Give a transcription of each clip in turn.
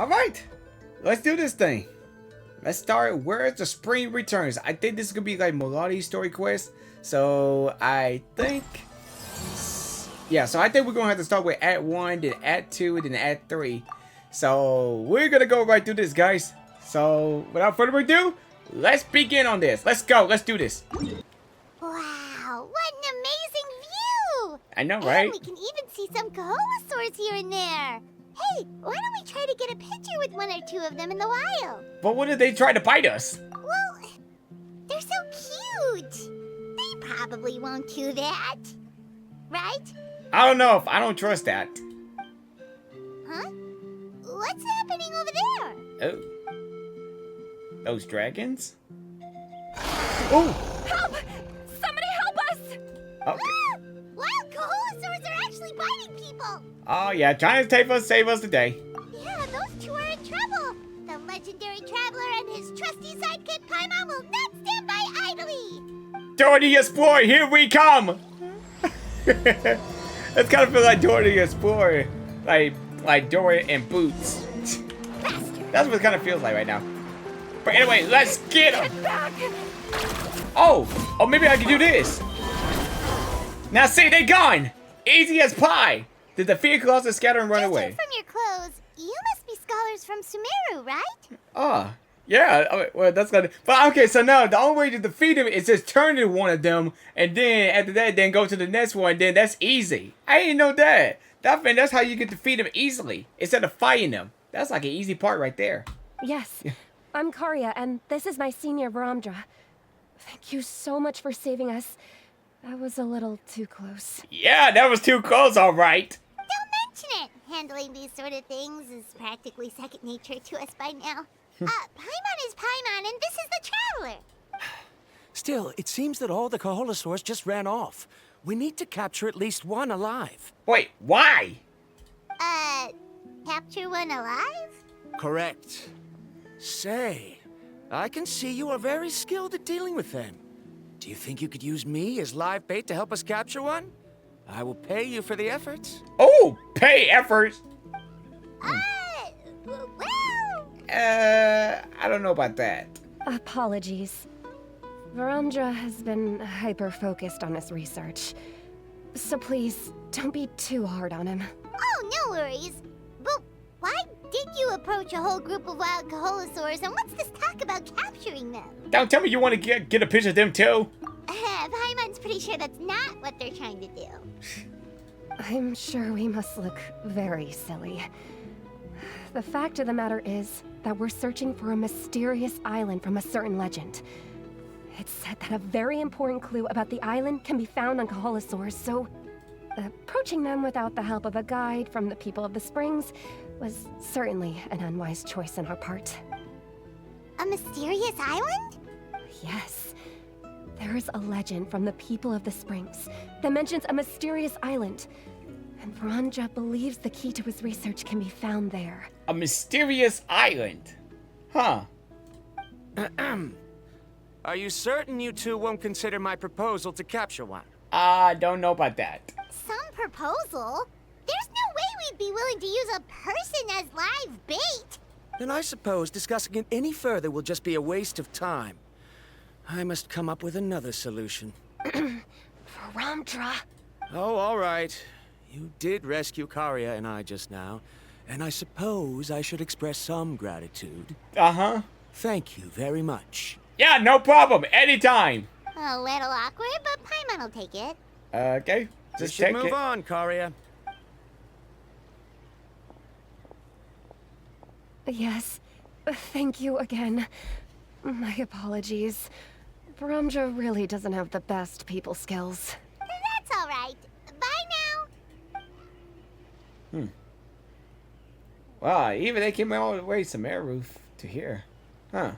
Alright, let's do this thing. Let's start where the spring returns. I think this is gonna be like mualani story quest. So I think, yeah, so I think we're gonna have to start with Act 1, then Act 2, and then Act 3. So we're gonna go right through this, guys. So without further ado, let's begin on this. Let's go, let's do this. Wow, what an amazing view! I know, right? And we can even see some Kaholasaurs here and there. Hey, why don't we try to get a picture with one or two of them in the wild? But what if they try to bite us? Well, they're so cute. They probably won't do that. Right? I don't know if I don't trust that. Huh? What's happening over there? Oh. Those dragons? Oh! Help! Somebody help us! Okay. Ah! Wild Kaholasaurs are actually biting people! Oh yeah, trying to save us today. Yeah, those two are in trouble. The legendary traveler and his trusty sidekick Paimon will not stand by idly. Dora the Explorer, here we come! That's kind of feel like Dora the Explorer. Like Dora and Boots. That's what it kind of feels like right now. But anyway, let's get him! Back! Oh, maybe I can do this. Now see, they gone! Easy as pie! Did the fear closet scatter and run away? Judging from your clothes, you must be scholars from Sumeru, right? Oh, yeah. Well, that's gonna. But okay, so now the only way to defeat him is just turn to one of them, and then after that, then go to the next one. Then that's easy. I didn't know that. That's how you can defeat him easily instead of fighting them. That's like an easy part right there. Yes, I'm Karya, and this is my senior VeenaVieraVisuals. Thank you so much for saving us. That was a little too close. Yeah, that was too close, all right. Don't mention it. Handling these sort of things is practically second nature to us by now. Paimon is Paimon, and this is the traveler. Still, it seems that all the Kaholasaurs just ran off. We need to capture at least one alive. Wait, why? Capture one alive? Correct. Say, I can see you are very skilled at dealing with them. Do you think you could use me as live bait to help us capture one? I will pay you for the efforts. Oh, pay efforts. Well... I don't know about that. Apologies. VeenaVieraVisuals has been hyper-focused on his research. So please, don't be too hard on him. Oh, no worries. But why did you approach a whole group of wild Kaholasaurs, and what's this talk about capturing them? Don't tell me you want to get a picture of them too. Paimon's pretty sure that's not what they're trying to do. I'm sure we must look very silly. The fact of the matter is that we're searching for a mysterious island from a certain legend. It's said that a very important clue about the island can be found on Kaholasaurs, so approaching them without the help of a guide from the people of the Springs was certainly an unwise choice on our part. A mysterious island? Yes. There is a legend from the people of the Springs that mentions a mysterious island, and VeenaVieraVisuals believes the key to his research can be found there. A mysterious island. Huh. Are you certain you two won't consider my proposal to capture one? I don't know about that. Some proposal? There's no way we'd be willing to use a person as live bait. Then I suppose discussing it any further will just be a waste of time. I must come up with another solution. VeenaVieraVisuals. Oh, all right. You did rescue Karya and I just now, and I suppose I should express some gratitude. Uh-huh. Thank you very much. Yeah, no problem. Anytime. A little awkward, but Paimon will take it. Okay. We Just should take move it. on, Karya. Yes. Thank you again. My apologies. VeenaVieraVisuals really doesn't have the best people skills. That's all right. Bye now. Wow, even they came all the way from Air Roof to here. Huh.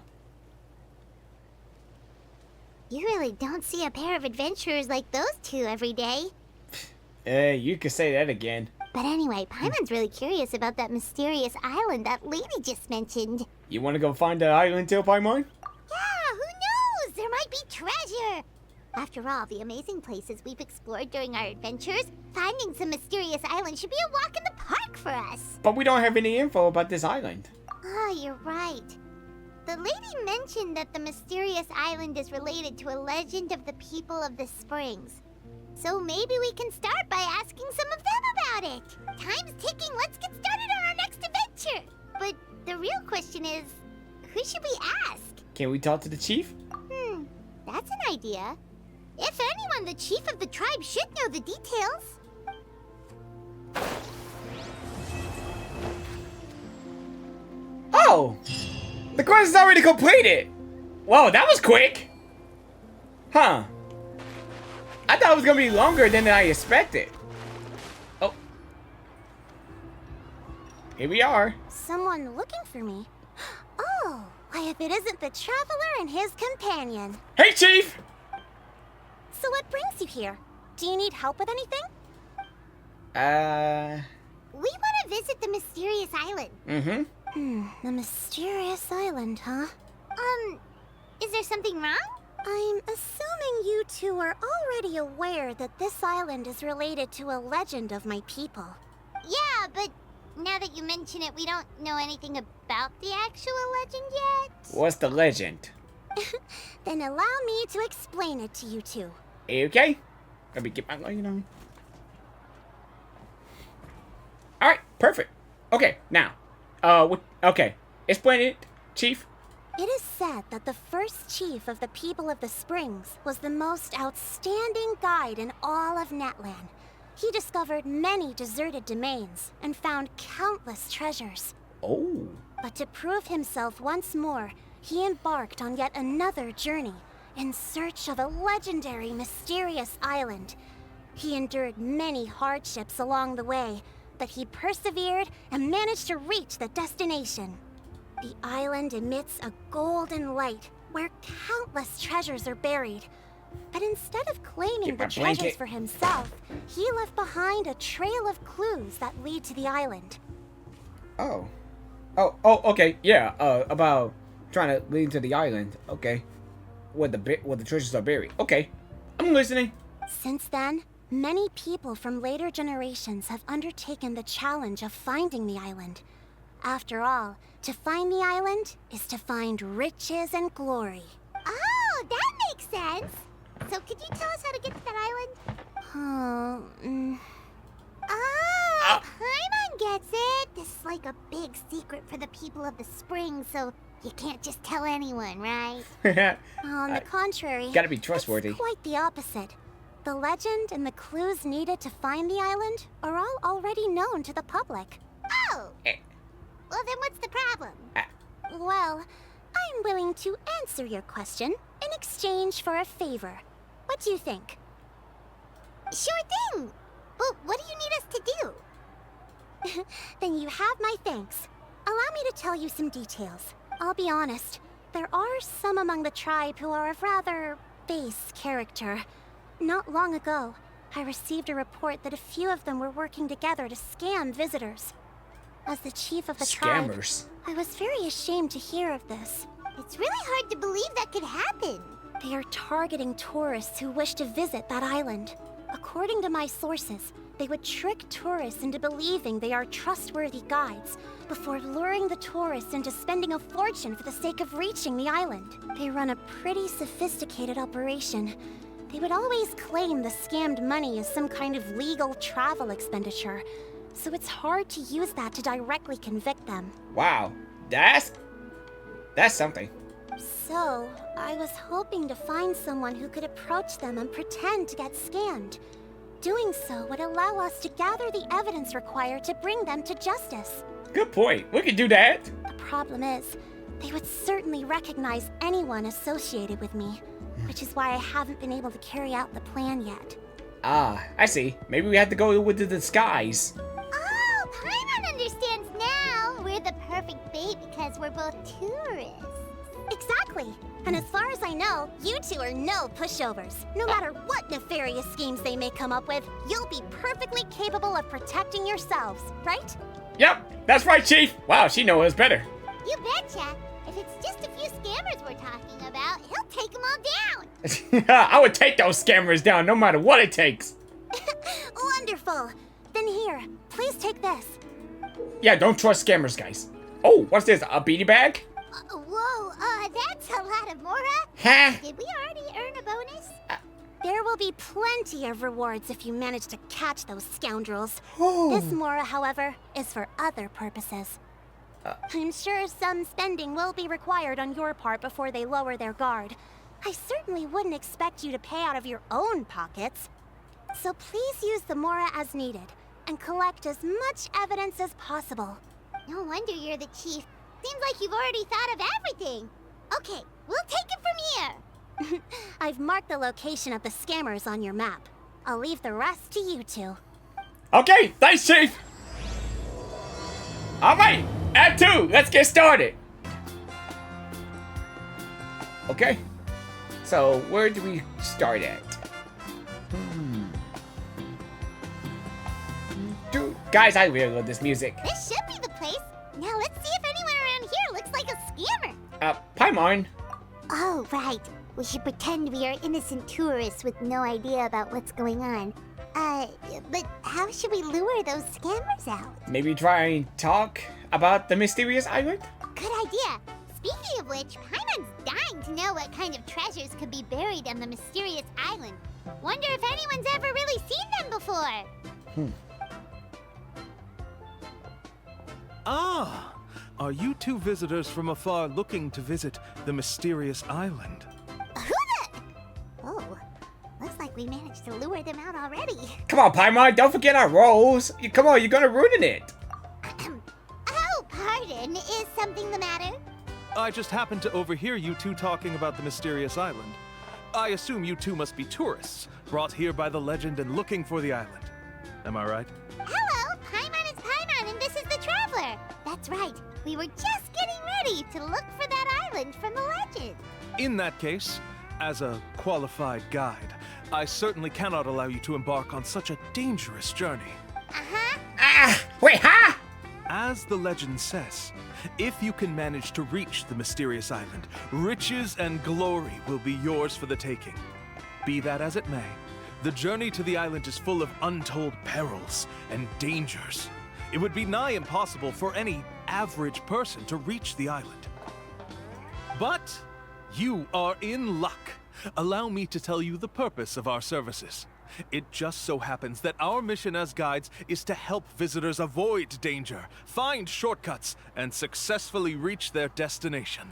You really don't see a pair of adventurers like those two every day. You could say that again. But anyway, Paimon's really curious about that mysterious island that lady just mentioned. You want to go find the island too, Paimon? Yeah, who knows? There might be treasure. After all the amazing places we've explored during our adventures, finding some mysterious island should be a walk in the park for us. But we don't have any info about this island. Oh, you're right. The lady mentioned that the mysterious island is related to a legend of the people of the springs. So maybe we can start by asking some of them about it. Time's ticking, let's get started on our next adventure. But the real question is, who should we ask? Can we talk to the chief? That's an idea. If anyone, the chief of the tribe should know the details. Oh! The quest is already completed! Whoa, that was quick! Huh. I thought it was gonna be longer than I expected. Oh. Here we are. Someone looking for me? Oh, why if it isn't the traveler and his companion. Hey, Chief! So what brings you here? Do you need help with anything? We want to visit the mysterious island. The mysterious island, huh? Is there something wrong? I'm assuming you two are already aware that this island is related to a legend of my people. Yeah, but now that you mention it, we don't know anything about the actual legend yet. What's the legend? Then allow me to explain it to you two. Okay. Let me get my light on. Alright, perfect. Okay, now. Okay. Explain it, Chief. It is said that the first chief of the people of the springs was the most outstanding guide in all of Natlan. He discovered many deserted domains and found countless treasures. Oh. But to prove himself once more, he embarked on yet another journey in search of a legendary, mysterious island. He endured many hardships along the way, but he persevered and managed to reach the destination. The island emits a golden light where countless treasures are buried. But instead of claiming the treasures for himself, he left behind a trail of clues that lead to the island. Oh. Oh, okay. Yeah, about trying to lead to the island. Okay. Where the treasures are buried. Okay. I'm listening. Since then, many people from later generations have undertaken the challenge of finding the island. After all, to find the island is to find riches and glory. Oh, that makes sense. So could you tell us how to get to that island? Paimon gets it. This is like a big secret for the people of the spring, so you can't just tell anyone, right? On the contrary, gotta be trustworthy. It's quite the opposite. The legend and the clues needed to find the island are all already known to the public. Oh! Well, then what's the problem? Well, I'm willing to answer your question in exchange for a favor. What do you think? Sure thing! But what do you need us to do? Then you have my thanks. Allow me to tell you some details. I'll be honest, there are some among the tribe who are of rather base character. Not long ago, I received a report that a few of them were working together to scam visitors. As the chief of the tribe, I was very ashamed to hear of this. It's really hard to believe that could happen. They are targeting tourists who wish to visit that island. According to my sources, they would trick tourists into believing they are trustworthy guides before luring the tourists into spending a fortune for the sake of reaching the island. They run a pretty sophisticated operation. They would always claim the scammed money as some kind of legal travel expenditure, so it's hard to use that to directly convict them. Wow, that's something. So, I was hoping to find someone who could approach them and pretend to get scammed. Doing so would allow us to gather the evidence required to bring them to justice. Good point. We could do that. The problem is, they would certainly recognize anyone associated with me, which is why I haven't been able to carry out the plan yet. Ah, I see. Maybe we have to go with the disguise. Oh, Paimon understands now. We're the perfect bait because we're both tourists. Exactly. And as far as I know, you two are no pushovers. No matter what nefarious schemes they may come up with, you'll be perfectly capable of protecting yourselves, right? Yep, that's right, Chief. Wow, she knows us better. You betcha. If it's just a few scammers we're talking about, he'll take them all down. I would take those scammers down no matter what it takes. Wonderful. Then here, please take this. Yeah, don't trust scammers, guys. Oh, what's this? A beanie bag? Whoa, that's a lot of Mora. Huh? Did we already earn a bonus? There will be plenty of rewards if you manage to catch those scoundrels. This Mora, however, is for other purposes. I'm sure some spending will be required on your part before they lower their guard. I certainly wouldn't expect you to pay out of your own pockets. So please use the Mora as needed, and collect as much evidence as possible. No wonder you're the chief. Seems like you've already thought of everything. Okay, we'll take it from here. I've marked the location of the scammers on your map. I'll leave the rest to you two. Okay, thanks, Chief. All right, Act 2, let's get started. Okay, so where do we start at? Dude, guys, I really love this music. This should be the place. Now let's see if anyone around here looks like a scammer. Paimon. Oh, right. We should pretend we are innocent tourists with no idea about what's going on. But how should we lure those scammers out? Maybe try and talk about the mysterious island? Good idea. Speaking of which, Paimon's dying to know what kind of treasures could be buried on the mysterious island. Wonder if anyone's ever really seen them before. Ah, are you two visitors from afar looking to visit the mysterious island? Oh, looks like we managed to lure them out already. Come on, Paimon, don't forget our roles. Come on, you're gonna ruin it. Oh, pardon. Is something the matter? I just happened to overhear you two talking about the mysterious island. I assume you two must be tourists, brought here by the legend and looking for the island. Am I right? Hello, Paimon is Paimon, and this is the Traveler. That's right. We were just getting ready to look for that island from the legend. In that case, as a qualified guide, I certainly cannot allow you to embark on such a dangerous journey. Wait, huh? As the legend says, if you can manage to reach the mysterious island, riches and glory will be yours for the taking. Be that as it may, the journey to the island is full of untold perils and dangers. It would be nigh impossible for any average person to reach the island. But you are in luck. Allow me to tell you the purpose of our services. It just so happens that our mission as guides is to help visitors avoid danger, find shortcuts, and successfully reach their destination.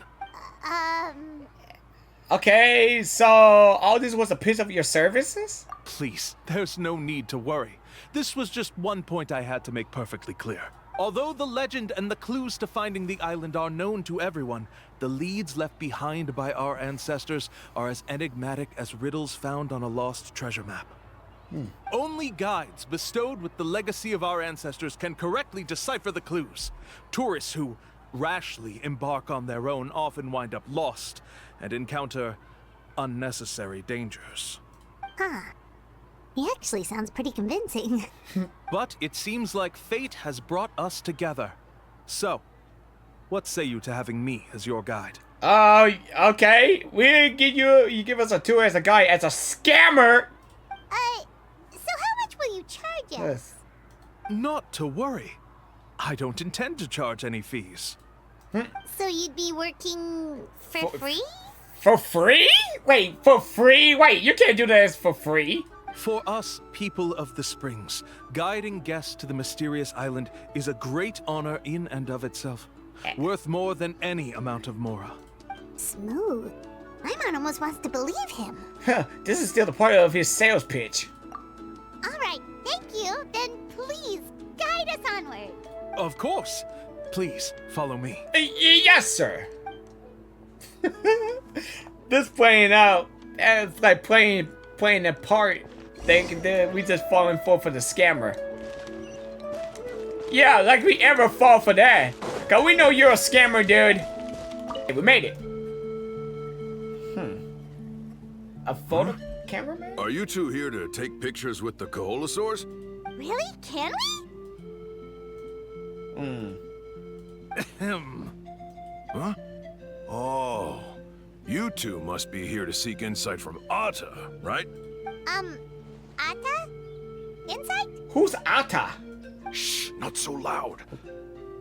Okay, so all this was a piece of your services? Please, there's no need to worry. This was just one point I had to make perfectly clear. Although the legend and the clues to finding the island are known to everyone, the leads left behind by our ancestors are as enigmatic as riddles found on a lost treasure map. Only guides bestowed with the legacy of our ancestors can correctly decipher the clues. Tourists who rashly embark on their own often wind up lost and encounter unnecessary dangers. He actually sounds pretty convincing. But it seems like fate has brought us together. So, what say you to having me as your guide? Okay. You give us a tour as a guide, as a scammer. So how much will you charge us? Not to worry. I don't intend to charge any fees. So you'd be working for free? For free? Wait, for free? Wait, you can't do this for free. For us, people of the Springs, guiding guests to the mysterious island is a great honor in and of itself, worth more than any amount of Mora. Smooth. Paimon almost wants to believe him. This is still the part of his sales pitch. All right, thank you. Then please guide us onward. Of course. Please, follow me. Yes, sir. This playing out, it's like playing a part. We just falling for the scammer. Yeah, like we ever fall for that. Cause we know you're a scammer, dude. Hey, we made it. A photo cameraman? Are you two here to take pictures with the Koholosaurs? Really? Can we? Huh? Oh, you two must be here to seek insight from Atta, right? Atta? Insight? Who's Atta? Shh, not so loud.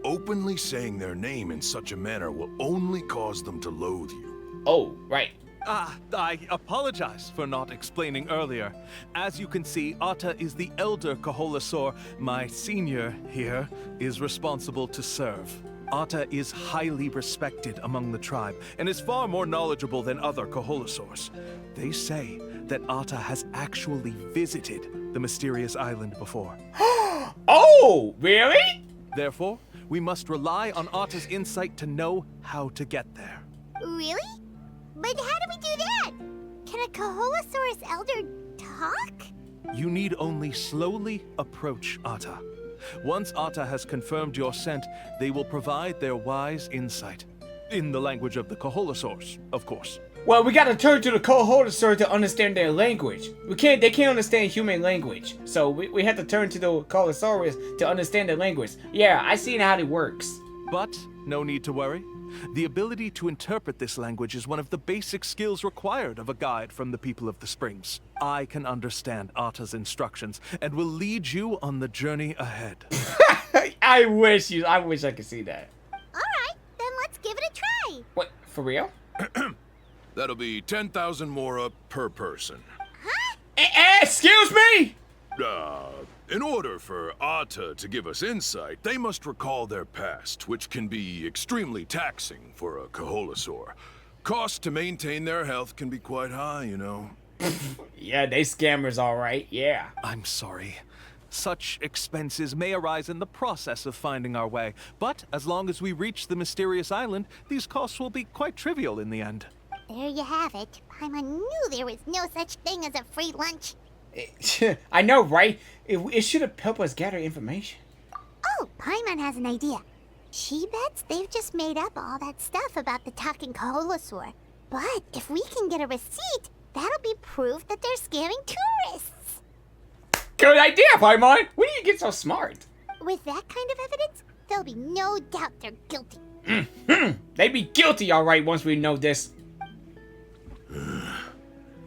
Openly saying their name in such a manner will only cause them to loathe you. Oh, right. I apologize for not explaining earlier. As you can see, Atta is the elder Kaholasaur. My senior here is responsible to serve. Atta is highly respected among the tribe and is far more knowledgeable than other Kaholasaurs. They say that Atta has actually visited the mysterious island before. Oh, really? Therefore, we must rely on Atta's insight to know how to get there. Really? But how do we do that? Can a Kaholosaurus elder talk? You need only slowly approach Atta. Once Atta has confirmed your scent, they will provide their wise insight. In the language of the Kaholosaurs, of course. Well, we gotta turn to the Kaholosaur to understand their language. They can't understand human language. So we have to turn to the Kaholosaurus to understand their language. Yeah, I seen how it works. But no need to worry. The ability to interpret this language is one of the basic skills required of a guide from the people of the Springs. I can understand Atta's instructions and will lead you on the journey ahead. I wish I could see that. Alright, then let's give it a try. What, for real? That'll be 10,000 mora per person. Huh? Excuse me? In order for Atta to give us insight, they must recall their past, which can be extremely taxing for a Kaholasaur. Cost to maintain their health can be quite high, you know. Yeah, they scammers, all right. Yeah. I'm sorry. Such expenses may arise in the process of finding our way, but as long as we reach the mysterious island, these costs will be quite trivial in the end. There you have it. Paimon knew there was no such thing as a free lunch. I know, right? It should have helped us gather information. Oh, Paimon has an idea. She bets they've just made up all that stuff about the talking Kaholosaur. But if we can get a receipt, that'll be proof that they're scamming tourists. Good idea, Paimon! When do you get so smart? With that kind of evidence, there'll be no doubt they're guilty. They'd be guilty, all right, once we know this.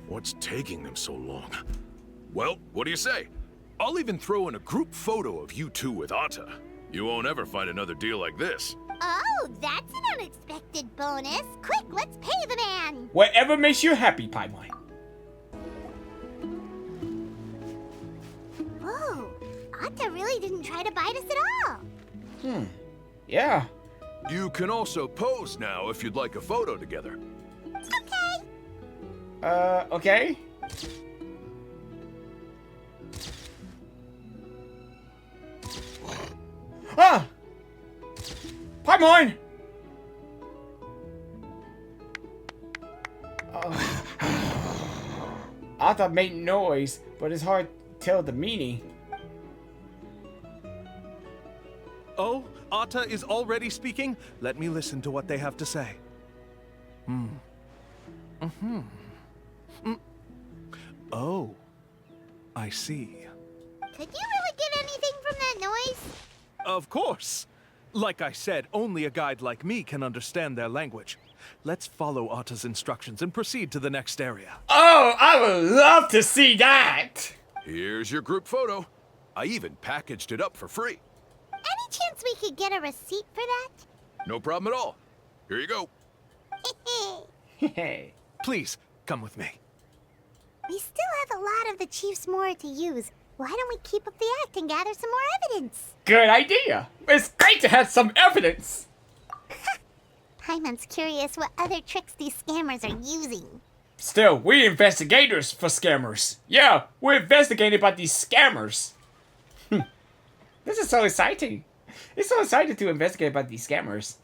What's taking them so long? Well, what do you say? I'll even throw in a group photo of you two with Atta. You won't ever find another deal like this. Oh, that's an unexpected bonus. Quick, let's pay the man. Whatever makes you happy, Paimon. Whoa, Atta really didn't try to bite us at all. Yeah. You can also pose now if you'd like a photo together. Okay. Okay. Ah! Paimon! Atta made noise, but it's hard to tell the meaning. Oh, Atta is already speaking? Let me listen to what they have to say. Oh, I see. Could you really get anything from that noise? Of course. Like I said, only a guide like me can understand their language. Let's follow Atta's instructions and proceed to the next area. Oh, I would love to see that! Here's your group photo. I even packaged it up for free. Any chance we could get a receipt for that? No problem at all. Here you go. Hey. Please, come with me. We still have a lot of the Chief's more to use. Why don't we keep up the act and gather some more evidence? Good idea! It's great to have some evidence! Paimon's curious what other tricks these scammers are using. Still, we're investigators for scammers. Yeah, we're investigating about these scammers. This is so exciting. It's so exciting to investigate about these scammers.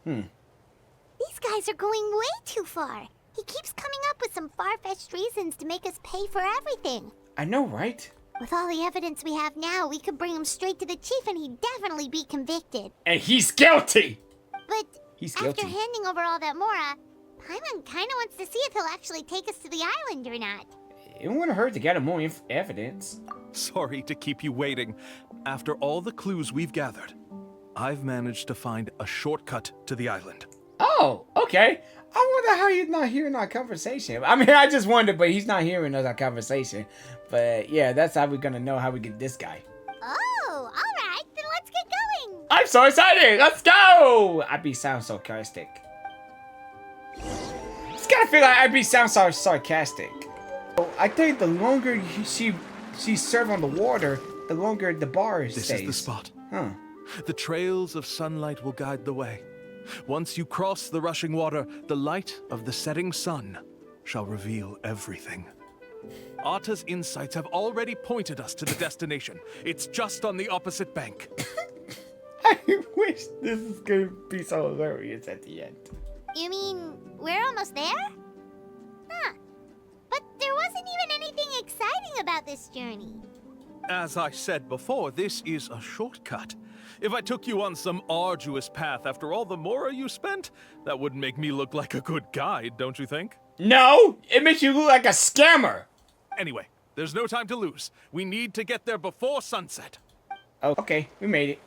These guys are going way too far. He keeps coming up with some far-fetched reasons to make us pay for everything. I know, right? With all the evidence we have now, we could bring him straight to the chief and he'd definitely be convicted. And he's guilty! But He's after guilty. handing over all that Mora, Paimon kind of wants to see if he'll actually take us to the island or not. It wouldn't hurt to get him more evidence. Sorry to keep you waiting. After all the clues we've gathered, I've managed to find a shortcut to the island. Oh, okay. I wonder how he's not hearing our conversation. I mean, I just wondered, but he's not hearing our conversation. But yeah, that's how we're gonna know how we get this guy. Oh, all right, then let's get going. I'm so excited! Let's go! Abby sounds sarcastic. It's gotta feel like Abby sounds so sarcastic. I think the longer she served on the water, the longer the bar stays. This is the spot. Huh. The trails of sunlight will guide the way. Once you cross the rushing water, the light of the setting sun shall reveal everything. Arta's insights have already pointed us to the destination. It's just on the opposite bank. I wish this is gonna be so hilarious at the end. You mean we're almost there? Huh. But there wasn't even anything exciting about this journey. As I said before, this is a shortcut. If I took you on some arduous path after all the mora you spent, that wouldn't make me look like a good guide, don't you think? No! It makes you look like a scammer! Anyway, there's no time to lose. We need to get there before sunset. Oh, okay. We made it.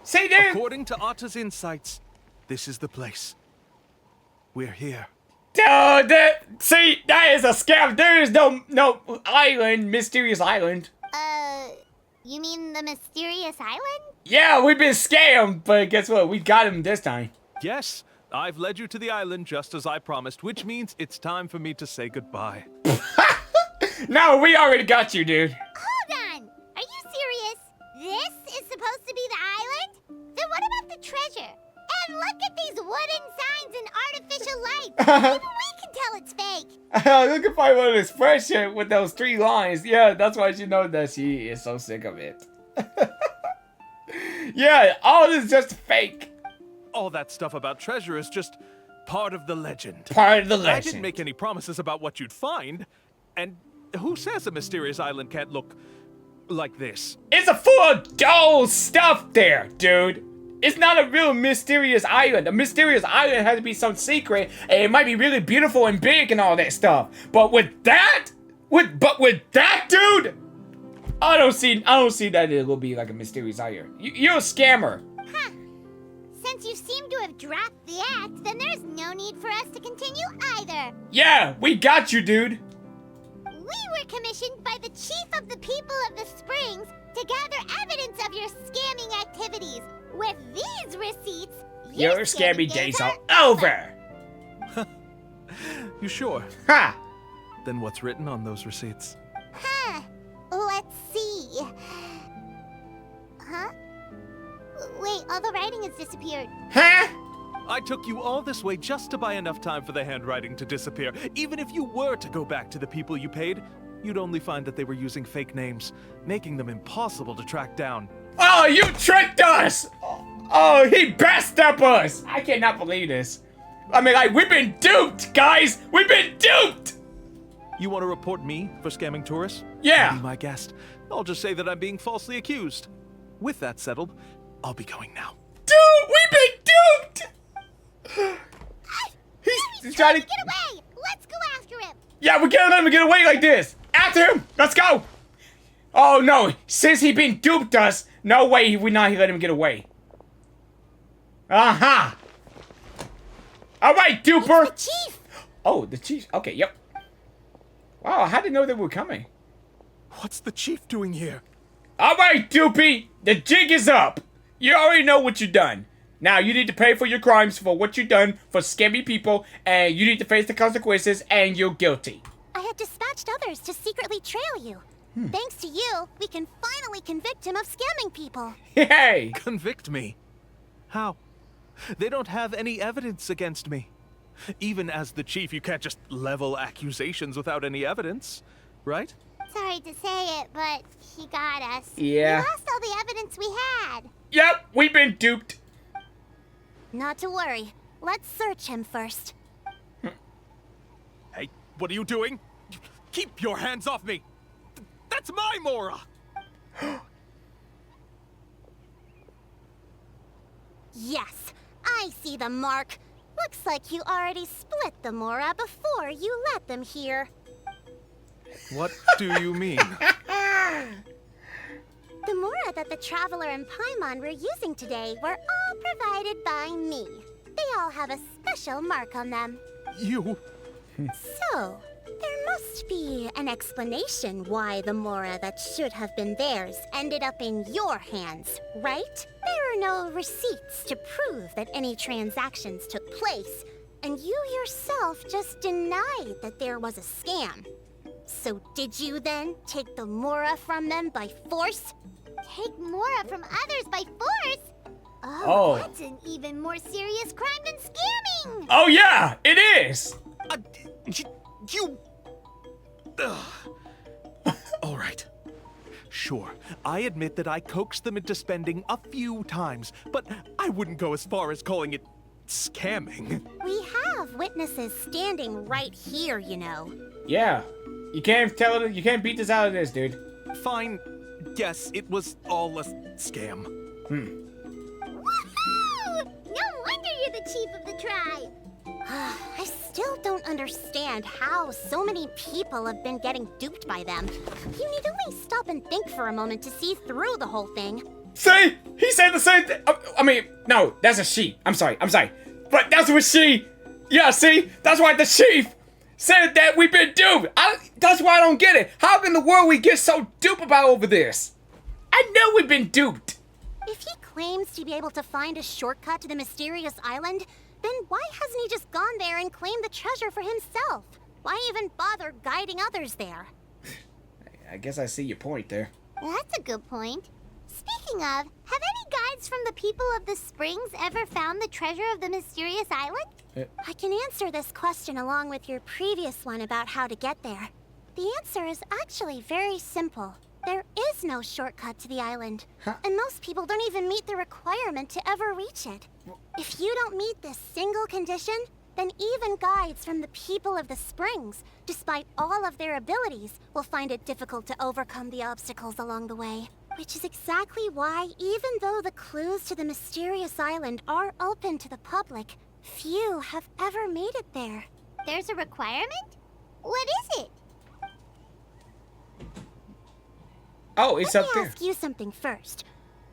See, dude! According to Arta's insights, this is the place. We're here. Dude, see, that is a scam. There is no island, mysterious island. You mean the mysterious island? Yeah, we've been scammed, but guess what? We got him this time. Yes, I've led you to the island just as I promised, which means it's time for me to say goodbye. No, we already got you, dude. Hold on! Are you serious? This is supposed to be the island? Then what about the treasure? And look at these wooden signs and artificial lights. Even we can tell it's fake. Look at my little expression with those 3 lines. Yeah, that's why she knows that she is so sick of it. Yeah, all this is just fake. All that stuff about treasure is just part of the legend. Part of the legend. I didn't make any promises about what you'd find. And who says a mysterious island can't look like this? It's a full of dull stuff there, dude. It's not a real mysterious island. A mysterious island has to be some secret, and it might be really beautiful and big and all that stuff. But with that, with that, dude, I don't see that it will be like a mysterious island. You're a scammer. Huh. Since you seem to have dropped the act, then there's no need for us to continue either. Yeah, we got you, dude. We were commissioned by the chief of the people of the Springs to gather evidence of your scamming activities. With these receipts, your scammy days are over. You sure? Ha! Then what's written on those receipts? Huh. Let's see. Huh? Wait, all the writing has disappeared. Huh? I took you all this way just to buy enough time for the handwriting to disappear. Even if you were to go back to the people you paid, you'd only find that they were using fake names, making them impossible to track down. Oh, you tricked us! Oh, he backed up us! I cannot believe this. I mean, like, we've been duped, guys! We've been duped! You want to report me for scamming tourists? Yeah. Be my guest. I'll just say that I'm being falsely accused. With that settled, I'll be going now. Dude, we've been duped! He's trying to get away! Let's go after him! Yeah, we can't let him get away like this! After him! Let's go! Oh no, since he been duped us, no way we not let him get away. Uh-huh! Alright, duper! It's the chief! Oh, the chief. Okay, yep. Wow, I didn't know they were coming. What's the chief doing here? Alright, Doopy! The jig is up! You already know what you done. Now, you need to pay for your crimes for what you done for scammy people, and you need to face the consequences, and you're guilty. I have dispatched others to secretly trail you. Thanks to you, we can finally convict him of scamming people. Hey! Convict me? How? They don't have any evidence against me. Even as the chief, you can't just level accusations without any evidence, right? Sorry to say it, but he got us. Yeah. We lost all the evidence we had. Yep, we've been duped. Not to worry. Let's search him first. Hey, what are you doing? Keep your hands off me! That's my Mora! Yes, I see the mark. Looks like you already split the Mora before you let them here. What do you mean? The Mora that the Traveler and Paimon were using today were all provided by me. They all have a special mark on them. You... So, There must be an explanation why the Mora that should have been theirs ended up in your hands, right? There are no receipts to prove that any transactions took place, and you yourself just denied that there was a scam. So did you then take the Mora from them by force? Take Mora from others by force? Oh. That's an even more serious crime than scamming! Oh yeah, it is. You... All right. Sure, I admit that I coaxed them into spending a few times, but I wouldn't go as far as calling it scamming. We have witnesses standing right here, you know. Yeah, you can't tell it. You can't beat this out of this, dude. Fine. Yes, it was all a scam. Woohoo! No wonder you're the chief of the tribe! I still don't understand how so many people have been getting duped by them. You need only stop and think for a moment to see through the whole thing. See, he said the same thing. I mean, no, that's a she. I'm sorry, but that's what she. Yeah, see, that's why the chief said that we've been duped. That's why I don't get it. How in the world we get so duped about over this? I know we've been duped. If he claims to be able to find a shortcut to the mysterious island, then why hasn't he just gone there and claimed the treasure for himself? Why even bother guiding others there? I guess I see your point there. That's a good point. Speaking of, have any guides from the people of the springs ever found the treasure of the mysterious island? I can answer this question along with your previous one about how to get there. The answer is actually very simple. There is no shortcut to the island, and most people don't even meet the requirement to ever reach it. If you don't meet this single condition, then even guides from the people of the springs, despite all of their abilities, will find it difficult to overcome the obstacles along the way. Which is exactly why, even though the clues to the mysterious island are open to the public, few have ever made it there. There's a requirement? What is it? Oh, it's Let up me there. ask you something first.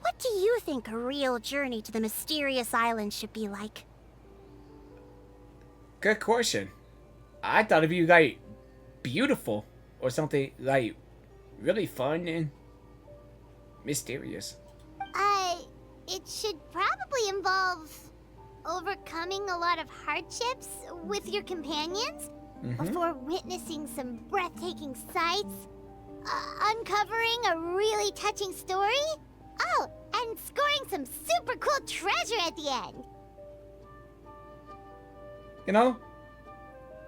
What do you think a real journey to the mysterious island should be like? Good question. I thought it'd be like beautiful or something like really fun and mysterious. It should probably involve overcoming a lot of hardships with your companions before witnessing some breathtaking sights, uncovering a really touching story, oh, and scoring some super cool treasure at the end. You know,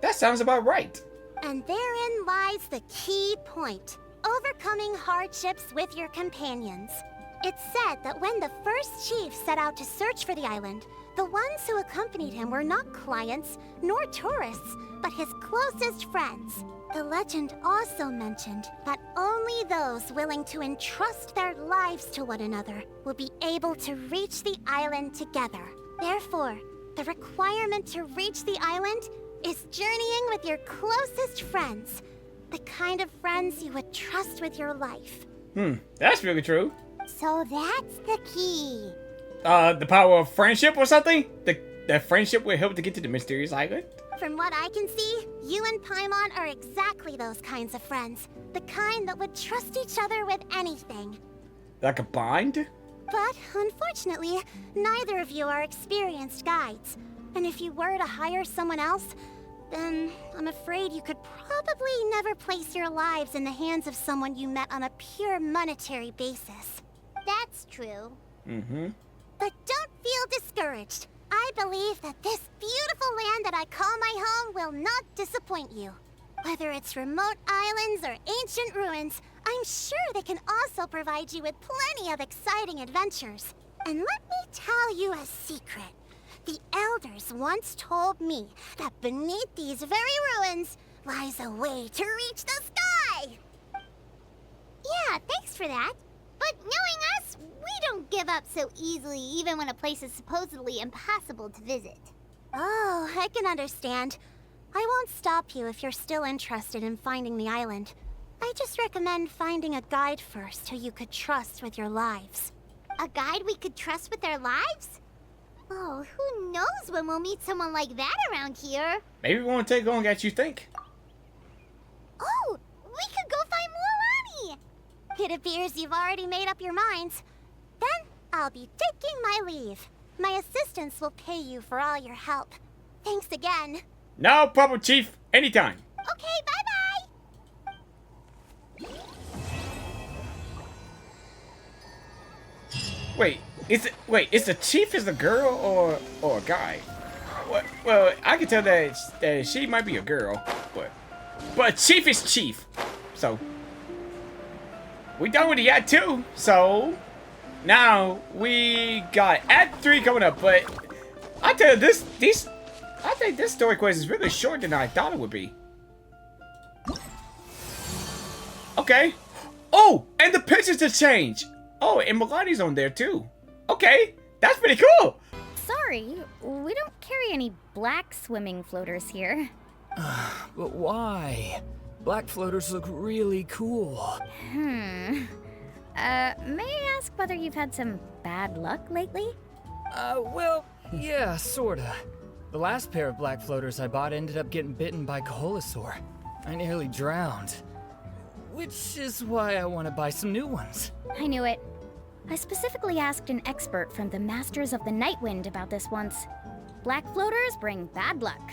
that sounds about right. And therein lies the key point. Overcoming hardships with your companions. It's said that when the first chief set out to search for the island, the ones who accompanied him were not clients nor tourists, but his closest friends. The legend also mentioned that only those willing to entrust their lives to one another will be able to reach the island together. Therefore, the requirement to reach the island is journeying with your closest friends. The kind of friends you would trust with your life. That's really true. So that's the key. The power of friendship or something? That friendship will help to get to the mysterious island? From what I can see, you and Paimon are exactly those kinds of friends. The kind that would trust each other with anything. Like a bond? But, unfortunately, neither of you are experienced guides. And if you were to hire someone else, then I'm afraid you could probably never place your lives in the hands of someone you met on a pure monetary basis. That's true. But don't feel discouraged. I believe that this beautiful land that I call my home will not disappoint you. Whether it's remote islands or ancient ruins, I'm sure they can also provide you with plenty of exciting adventures. And let me tell you a secret. The elders once told me that beneath these very ruins lies a way to reach the sky! Yeah, thanks for that. But knowing us, we don't give up so easily even when a place is supposedly impossible to visit. Oh, I can understand. I won't stop you if you're still interested in finding the island. I just recommend finding a guide first who you could trust with your lives. A guide we could trust with our lives? Oh, who knows when we'll meet someone like that around here? Maybe it won't take long as you think. It appears you've already made up your minds. Then I'll be taking my leave. My assistants will pay you for all your help. Thanks again. No problem, Chief. Anytime. Okay, bye-bye. Wait, is the Chief is a girl or a guy? Well, I can tell that she might be a girl, but Chief is Chief. So we done with the Act 2. So now we got Act 3 coming up. But I tell you, I think this story quest is really shorter than I thought it would be. Okay. Oh, and the pictures have changed. Oh, and Mualani's on there too. Okay, that's pretty cool. Sorry, we don't carry any black swimming floaters here. But why? Black floaters look really cool. May I ask whether you've had some bad luck lately? Well, yeah, sorta. The last pair of black floaters I bought ended up getting bitten by Coholosaur. I nearly drowned. Which is why I want to buy some new ones. I knew it. I specifically asked an expert from the Masters of the Nightwind about this once. Black floaters bring bad luck.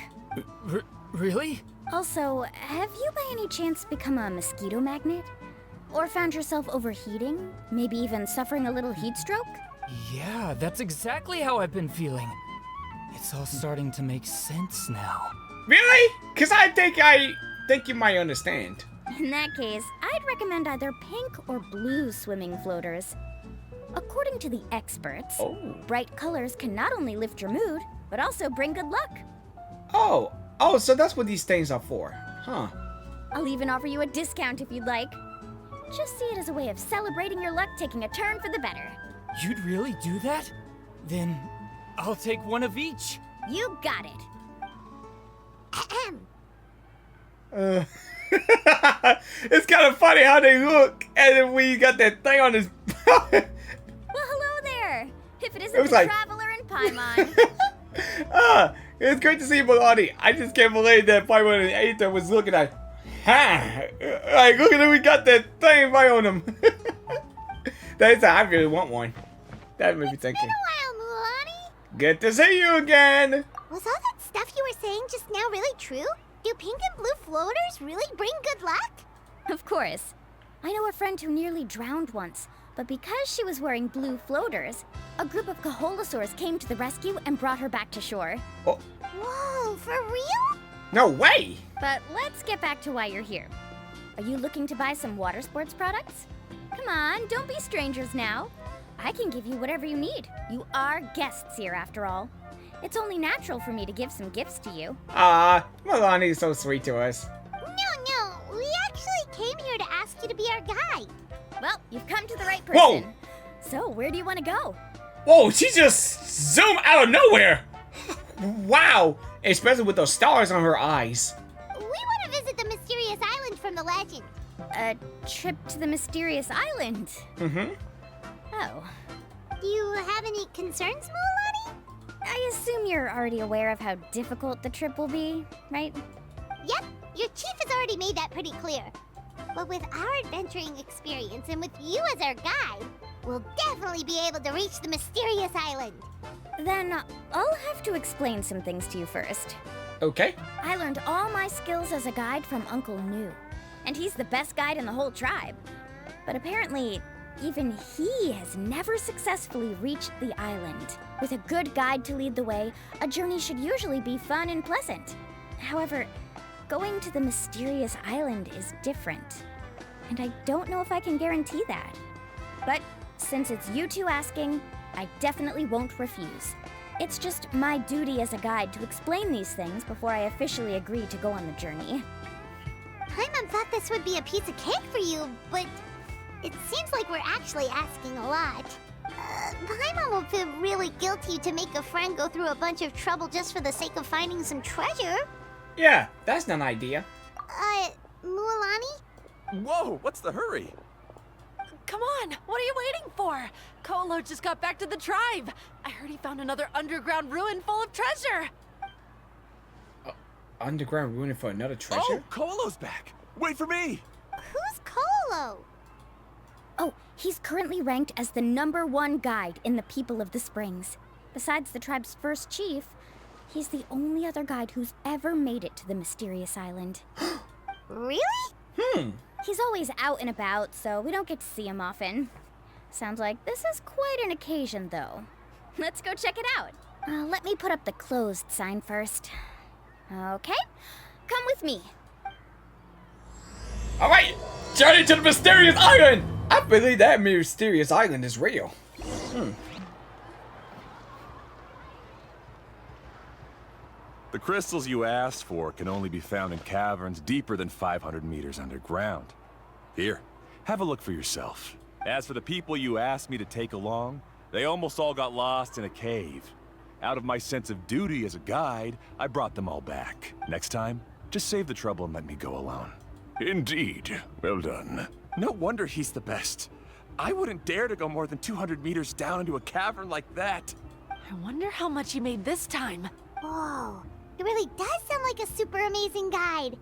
Really? Also, have you by any chance become a mosquito magnet? Or found yourself overheating? Maybe even suffering a little heat stroke? Yeah, that's exactly how I've been feeling. It's all starting to make sense now. Really? Cause I think you might understand. In that case, I'd recommend either pink or blue swimming floaters. According to the experts, bright colors can not only lift your mood, but also bring good luck. Oh, so that's what these things are for, huh? I'll even offer you a discount if you'd like. Just see it as a way of celebrating your luck taking a turn for the better. You'd really do that? Then I'll take one of each. You got it. It's kind of funny how they look, and then we got that thing on his. Well, hello there. If it isn't the Traveler and Paimon. It's great to see you, Mualani. I just can't believe that Paimon and Aether was looking at. Like, look at him, we got that thing right on him. I really want one. That made me thinking. It's been a while, Mualani. Good to see you again. Was all that stuff you were saying just now really true? Do pink and blue floaters really bring good luck? Of course. I know a friend who nearly drowned once, but because she was wearing blue floaters, a group of Coholosaurs came to the rescue and brought her back to shore. Oh. Whoa, for real? No way! But let's get back to why you're here. Are you looking to buy some water sports products? Come on, don't be strangers now. I can give you whatever you need. You are guests here after all. It's only natural for me to give some gifts to you. Mualani is so sweet to us. No, we actually came here to ask you to be our guide. Well, you've come to the right person. Whoa! So, where do you want to go? Whoa, she just zoomed out of nowhere! Wow! Especially with those stars on her eyes. We want to visit the mysterious island from the legend. A trip to the mysterious island? Mm-hmm. Oh. Do you have any concerns, Mualani? I assume you're already aware of how difficult the trip will be, right? Yep, your chief has already made that pretty clear. But with our adventuring experience and with you as our guide, we'll definitely be able to reach the mysterious island. Then I'll have to explain some things to you first. Okay. I learned all my skills as a guide from Uncle New, and he's the best guide in the whole tribe. But apparently, even he has never successfully reached the island. With a good guide to lead the way, a journey should usually be fun and pleasant. However, going to the mysterious island is different, and I don't know if I can guarantee that. But since it's you two asking, I definitely won't refuse. It's just my duty as a guide to explain these things before I officially agree to go on the journey. Paimon thought this would be a piece of cake for you, but it seems like we're actually asking a lot. Paimon will feel really guilty to make a friend go through a bunch of trouble just for the sake of finding some treasure. Yeah, that's not an idea. Mualani? Whoa, what's the hurry? Come on, what are you waiting for? Kolo just got back to the tribe. I heard he found another underground ruin full of treasure. Underground ruin for another treasure? Oh, Kolo's back. Wait for me. Who's Kolo? Oh, he's currently ranked as the #1 guide in the People of the Springs. Besides the tribe's first chief, he's the only other guide who's ever made it to the mysterious island. Really? He's always out and about, so we don't get to see him often. Sounds like this is quite an occasion, though. Let's go check it out. Let me put up the closed sign first. Okay, come with me. Alright, journey to the mysterious island! I believe that mysterious island is real. The crystals you asked for can only be found in caverns deeper than 500 meters underground. Here, have a look for yourself. As for the people you asked me to take along, they almost all got lost in a cave. Out of my sense of duty as a guide, I brought them all back. Next time, just save the trouble and let me go alone. Indeed. Well done. No wonder he's the best. I wouldn't dare to go more than 200 meters down into a cavern like that. I wonder how much he made this time. Whoa. It really does sound like a super amazing guide.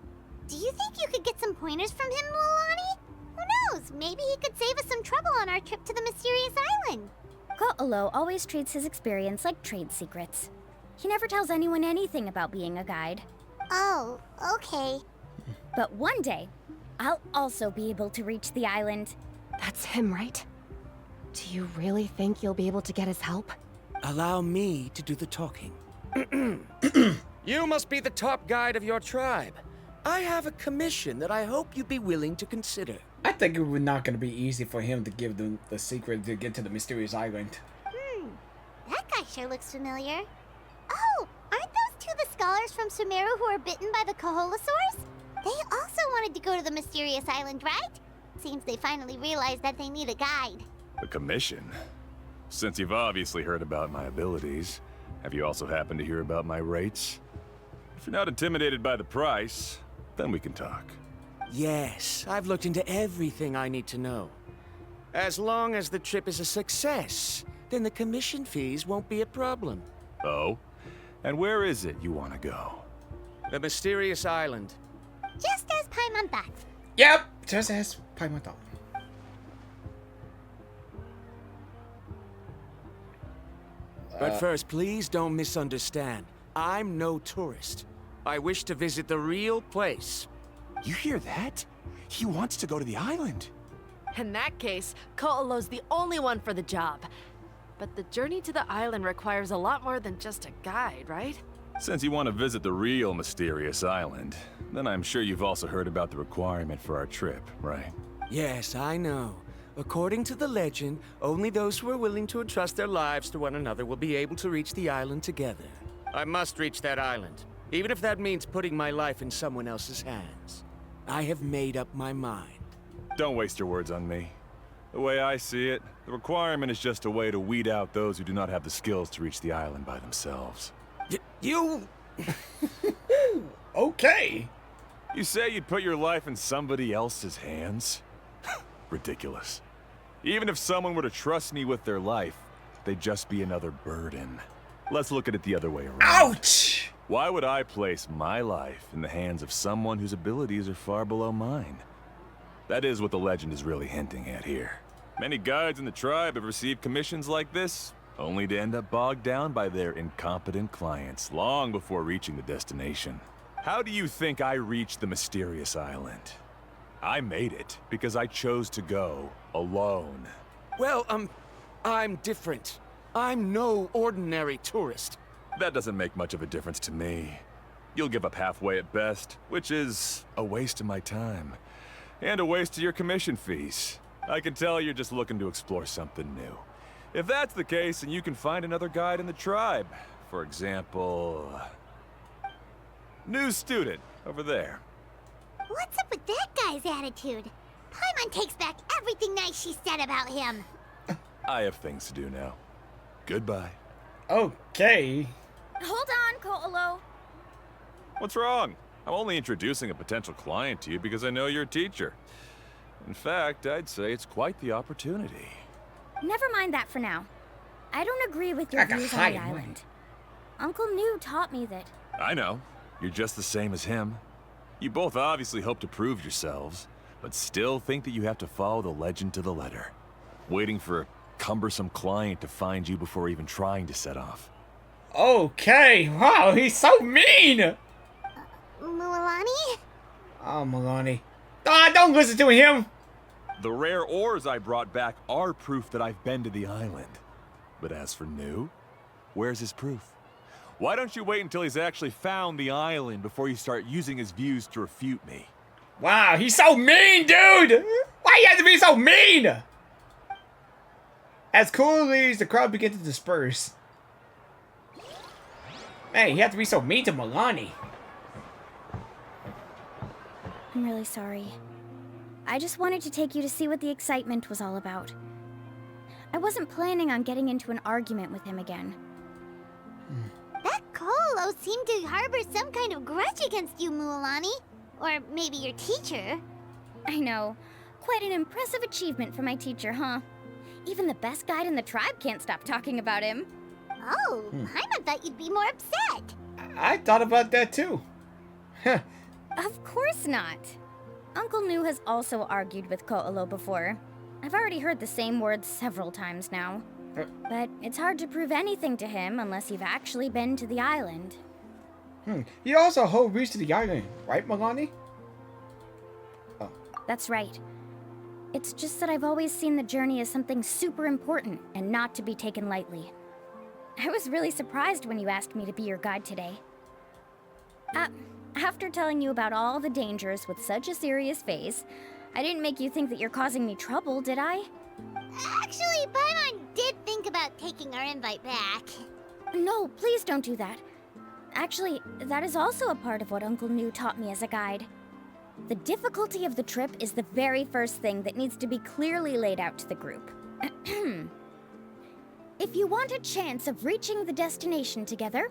Do you think you could get some pointers from him, Mualani? Who knows? Maybe he could save us some trouble on our trip to the mysterious island. Ko'olo always treats his experience like trade secrets. He never tells anyone anything about being a guide. Oh, okay. But one day, I'll also be able to reach the island. That's him, right? Do you really think you'll be able to get his help? Allow me to do the talking. You must be the top guide of your tribe. I have a commission that I hope you'd be willing to consider. I think it was not going to be easy for him to give them the secret to get to the mysterious island. That guy sure looks familiar. Oh, aren't those two the scholars from Sumeru who are bitten by the Koholosaurs? They also wanted to go to the mysterious island, right? Seems they finally realized that they need a guide. A commission? Since you've obviously heard about my abilities, have you also happened to hear about my rates? If you're not intimidated by the price, then we can talk. Yes, I've looked into everything I need to know. As long as the trip is a success, then the commission fees won't be a problem. Oh? And where is it you want to go? The mysterious island. Just as Paimon thought. Yep, just as Paimon thought. But first, please don't misunderstand. I'm no tourist. I wish to visit the real place. You hear that? He wants to go to the island. In that case, Ko'olo's the only one for the job. But the journey to the island requires a lot more than just a guide, right? Since you want to visit the real mysterious island, then I'm sure you've also heard about the requirement for our trip, right? Yes, I know. According to the legend, only those who are willing to entrust their lives to one another will be able to reach the island together. I must reach that island, even if that means putting my life in someone else's hands. I have made up my mind. Don't waste your words on me. The way I see it, the requirement is just a way to weed out those who do not have the skills to reach the island by themselves. You... Okay. You say you'd put your life in somebody else's hands? Ridiculous. Even if someone were to trust me with their life, they'd just be another burden. Let's look at it the other way around. Ouch! Why would I place my life in the hands of someone whose abilities are far below mine? That is what the legend is really hinting at here. Many guides in the tribe have received commissions like this, only to end up bogged down by their incompetent clients long before reaching the destination. How do you think I reached the mysterious island? I made it because I chose to go alone. Well, I'm different. I'm no ordinary tourist. That doesn't make much of a difference to me. You'll give up halfway at best, which is a waste of my time. And a waste of your commission fees. I can tell you're just looking to explore something new. If that's the case, then you can find another guide in the tribe. For example... new student, over there. What's up with that guy's attitude? Paimon takes back everything nice she said about him. I have things to do now. Goodbye. Okay. Hold on, Ko'olo. What's wrong? I'm only introducing a potential client to you because I know you're a teacher. In fact, I'd say it's quite the opportunity. Never mind that for now. I don't agree with your views on the island. Uncle New taught me that. I know. You're just the same as him. You both obviously hope to prove yourselves. but still think that you have to follow the legend to the letter, waiting for a cumbersome client to find you before even trying to set off. Okay, wow, he's so mean! Mualani? Oh, Mualani. Ah, don't listen to him! The rare ores I brought back are proof that I've been to the island. But as for New, where's his proof? Why don't you wait until he's actually found the island before you start using his views to refute me? Wow, he's so mean, dude! Why you have to be so mean? As Cool leaves, the crowd begins to disperse. Hey, you have to be so mean to Mualani. I'm really sorry. I just wanted to take you to see what the excitement was all about. I wasn't planning on getting into an argument with him again. That Colo seemed to harbor some kind of grudge against you, Mualani. Or maybe your teacher. I know. Quite an impressive achievement for my teacher, huh? Even the best guide in the tribe can't stop talking about him. Oh, Paimon thought you'd be more upset. I thought about that too. Of course not. Uncle Nu has also argued with Ko'olo before. I've already heard the same words several times now. But it's hard to prove anything to him unless you've actually been to the island. You also hold reach to the island, right, Mualani? Oh. That's right. It's just that I've always seen the journey as something super important and not to be taken lightly. I was really surprised when you asked me to be your guide today. After telling you about all the dangers with such a serious face, I didn't make you think that you're causing me trouble, did I? Actually, Paimon did think about taking our invite back. No, please don't do that. Actually, that is also a part of what Uncle Nu taught me as a guide. The difficulty of the trip is the very first thing that needs to be clearly laid out to the group. If you want a chance of reaching the destination together,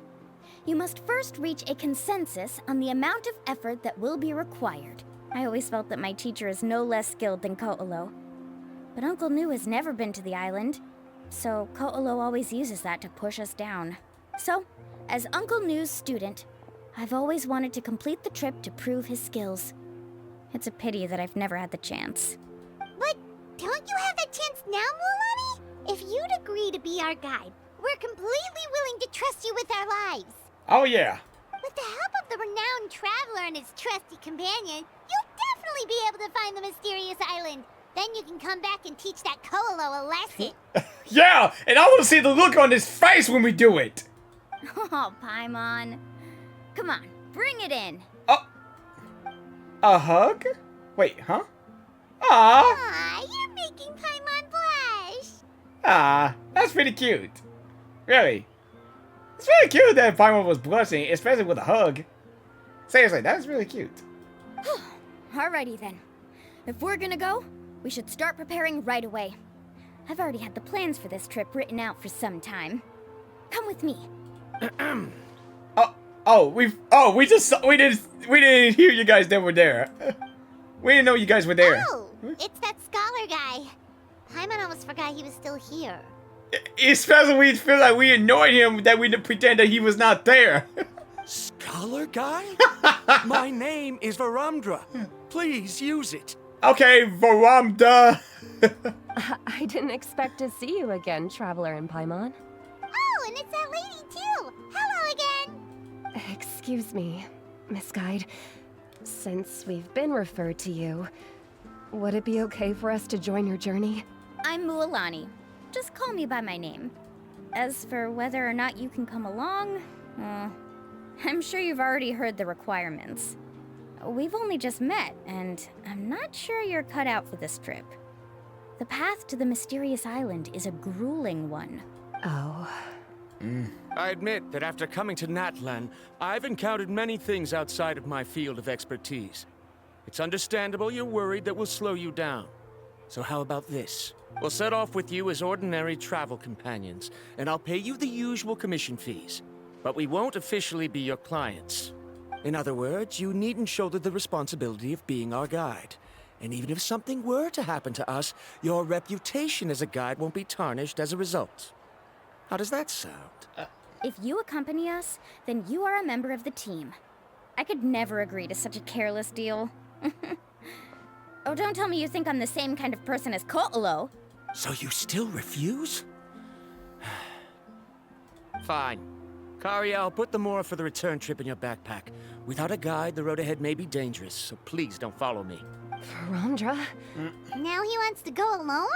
you must first reach a consensus on the amount of effort that will be required. I always felt that my teacher is no less skilled than Ko'olo. But Uncle Nu has never been to the island, so Ko'olo always uses that to push us down. So, as Uncle Nu's student, I've always wanted to complete the trip to prove his skills. It's a pity that I've never had the chance. But don't you have that chance now, Mualani? If you'd agree to be our guide, we're completely willing to trust you with our lives. Oh yeah. With the help of the renowned traveler and his trusty companion, you'll definitely be able to find the mysterious island. Then you can come back and teach that Ko'olo a lesson. Yeah, and I want to see the look on his face when we do it. Oh, Paimon. Come on, bring it in. Oh. A hug? Wait, huh? Aww. Aw, you're making Paimon blush. Ah, that's pretty cute. Really. It's really cute that Paimon was blushing, especially with a hug. Seriously, that is really cute. Alrighty then. If we're gonna go, we should start preparing right away. I've already had the plans for this trip written out for some time. Come with me. We didn't hear you guys that were there. We didn't know you guys were there. Oh, it's that scholar guy. Paimon almost forgot he was still here. Especially we feel like we annoyed him that we didn't pretend that he was not there. Scholar guy? My name is Varamdra. Please use it. Okay, Varamdra. I didn't expect to see you again, Traveler and Paimon. Oh, and it's that lady too. Hello again. Excuse me, Miss Guide. Since we've been referred to you, would it be okay for us to join your journey? I'm Mualani. Just call me by my name. As for whether or not you can come along, I'm sure you've already heard the requirements. We've only just met, and I'm not sure you're cut out for this trip. The path to the mysterious island is a grueling one. Oh. I admit that after coming to Natlan, I've encountered many things outside of my field of expertise. It's understandable you're worried that we'll slow you down. So how about this? We'll set off with you as ordinary travel companions, and I'll pay you the usual commission fees. But we won't officially be your clients. In other words, you needn't shoulder the responsibility of being our guide. And even if something were to happen to us, your reputation as a guide won't be tarnished as a result. How does that sound? If you accompany us, then you are a member of the team. I could never agree to such a careless deal. Oh, don't tell me you think I'm the same kind of person as Ko'olo. So you still refuse? Fine. Kariel, put the Mora for the return trip in your backpack. Without a guide, the road ahead may be dangerous, so please don't follow me. Verandra? Now he wants to go alone?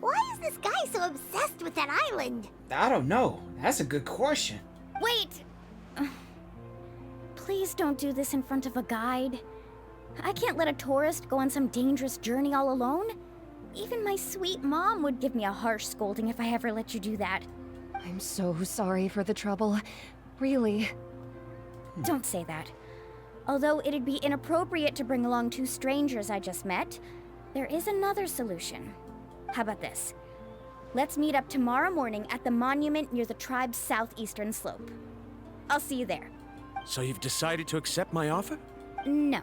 Why is this guy so obsessed with that island? I don't know. That's a good question. Wait! Please don't do this in front of a guide. I can't let a tourist go on some dangerous journey all alone. Even my sweet mom would give me a harsh scolding if I ever let you do that. I'm so sorry for the trouble. Really. Don't say that. Although it'd be inappropriate to bring along two strangers I just met, there is another solution. How about this? Let's meet up tomorrow morning at the monument near the tribe's southeastern slope. I'll see you there. So you've decided to accept my offer? No.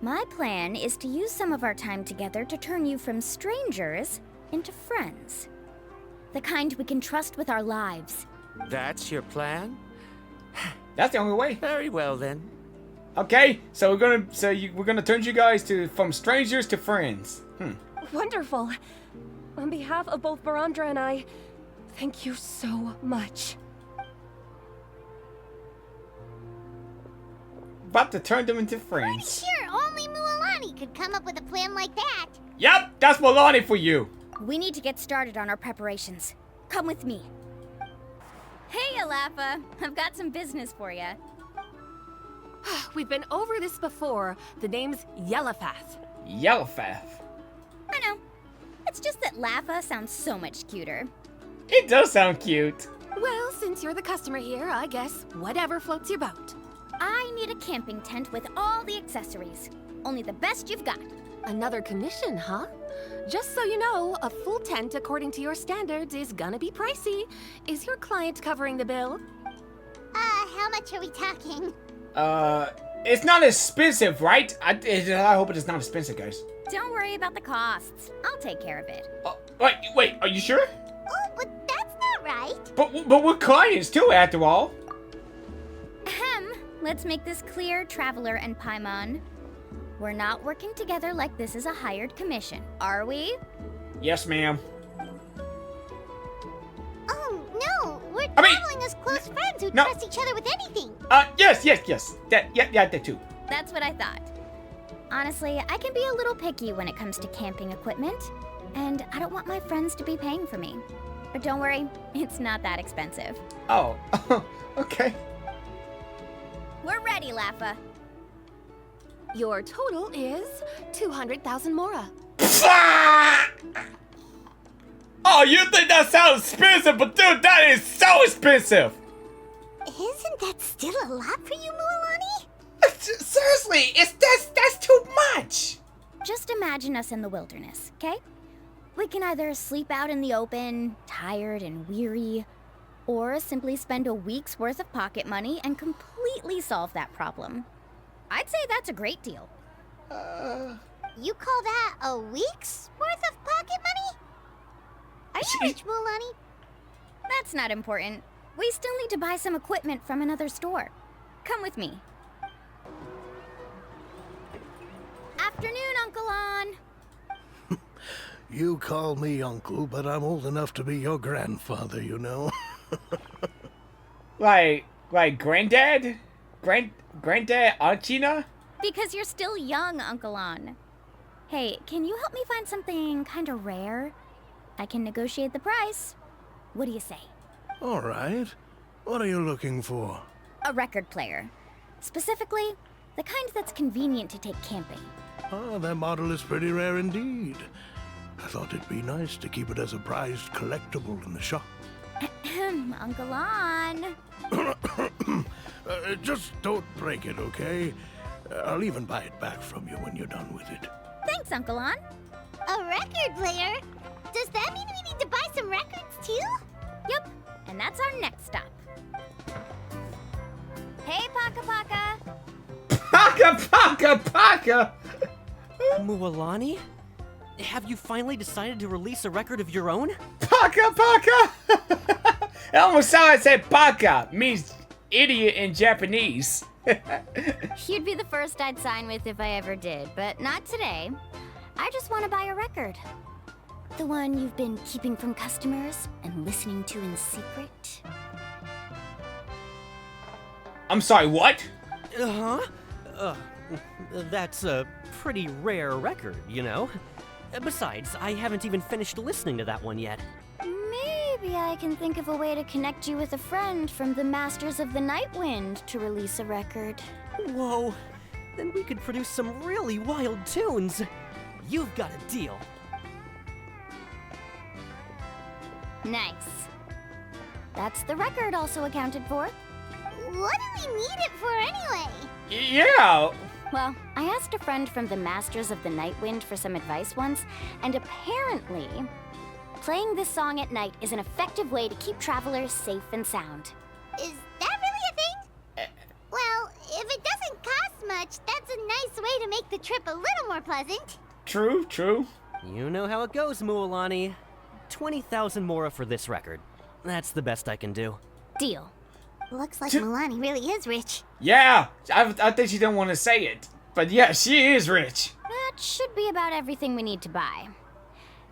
My plan is to use some of our time together to turn you from strangers into friends. The kind we can trust with our lives. That's your plan? That's the only way. Very well then. Okay, so we're gonna turn you guys from strangers to friends. Wonderful. On behalf of both Verandra and I, thank you so much. About to turn them into Pretty friends. sure only Mualani could come up with a plan like that. Yep, that's Mualani for you. We need to get started on our preparations. Come with me. Hey, Alafa. I've got some business for you. We've been over this before. The name's Yellowfath. Yellowfath. I know. It's just that Lafa sounds so much cuter. It does sound cute. Well, since you're the customer here, I guess whatever floats your boat. I need a camping tent with all the accessories. Only the best you've got. Another commission, huh? Just so you know, a full tent according to your standards is gonna be pricey. Is your client covering the bill? How much are we talking? It's not expensive, right? I hope it is not expensive, guys. Don't worry about the costs. I'll take care of it. Wait, are you sure? Oh, but that's not right. But we're clients too, after all. Ahem. Let's make this clear, Traveler and Paimon. We're not working together like this is a hired commission, are we? Yes, ma'am. Oh, no. We're traveling as close friends who trust each other with anything. Yes. That too. That's what I thought. Honestly, I can be a little picky when it comes to camping equipment, and I don't want my friends to be paying for me. But don't worry, it's not that expensive. Oh, okay. We're ready, Lafa. Your total is 200,000 Mora. Oh, you think that sounds expensive, but dude, that is so expensive. Isn't that still a lot for you, Mualani? Seriously, that's too much. Just imagine us in the wilderness, okay? We can either sleep out in the open, tired and weary, or simply spend a week's worth of pocket money and completely solve that problem. I'd say that's a great deal. You call that a week's worth of pocket money? Are you rich, Mualani? That's not important. We still need to buy some equipment from another store. Come with me. Afternoon, Uncle On. You call me uncle, but I'm old enough to be your grandfather, you know. like granddad? Granddad Anchina? Because you're still young, Uncle On. Hey, can you help me find something kind of rare? I can negotiate the price. What do you say? All right. What are you looking for? A record player. Specifically, the kind that's convenient to take camping. Ah, that model is pretty rare indeed. I thought it'd be nice to keep it as a prized collectible in the shop. Uncle On. Just don't break it, okay? I'll even buy it back from you when you're done with it. Thanks, Uncle On. A record player? Does that mean we need to buy some records too? Yep, and that's our next stop. Hey, Paka Paka! Paka! Mualani? Have you finally decided to release a record of your own? Paka! It almost sounded like said Paka. Means idiot in Japanese. You'd be the first I'd sign with if I ever did, but not today. I just want to buy a record. The one you've been keeping from customers and listening to in secret. I'm sorry, what? That's a pretty rare record, you know? Besides, I haven't even finished listening to that one yet. Maybe I can think of a way to connect you with a friend from the Masters of the Night Wind to release a record. Whoa, then we could produce some really wild tunes. You've got a deal. Nice. That's the record also accounted for. What do we need it for anyway? Yeah. Well, I asked a friend from the Masters of the Night Wind for some advice once, and apparently, playing this song at night is an effective way to keep travelers safe and sound. Is that really a thing? Well, if it doesn't cost much, that's a nice way to make the trip a little more pleasant. True, true. You know how it goes, Mualani. 20,000 mora for this record. That's the best I can do. Deal. Looks like Mualani really is rich. Yeah, I think she didn't want to say it. But yeah, she is rich. That should be about everything we need to buy.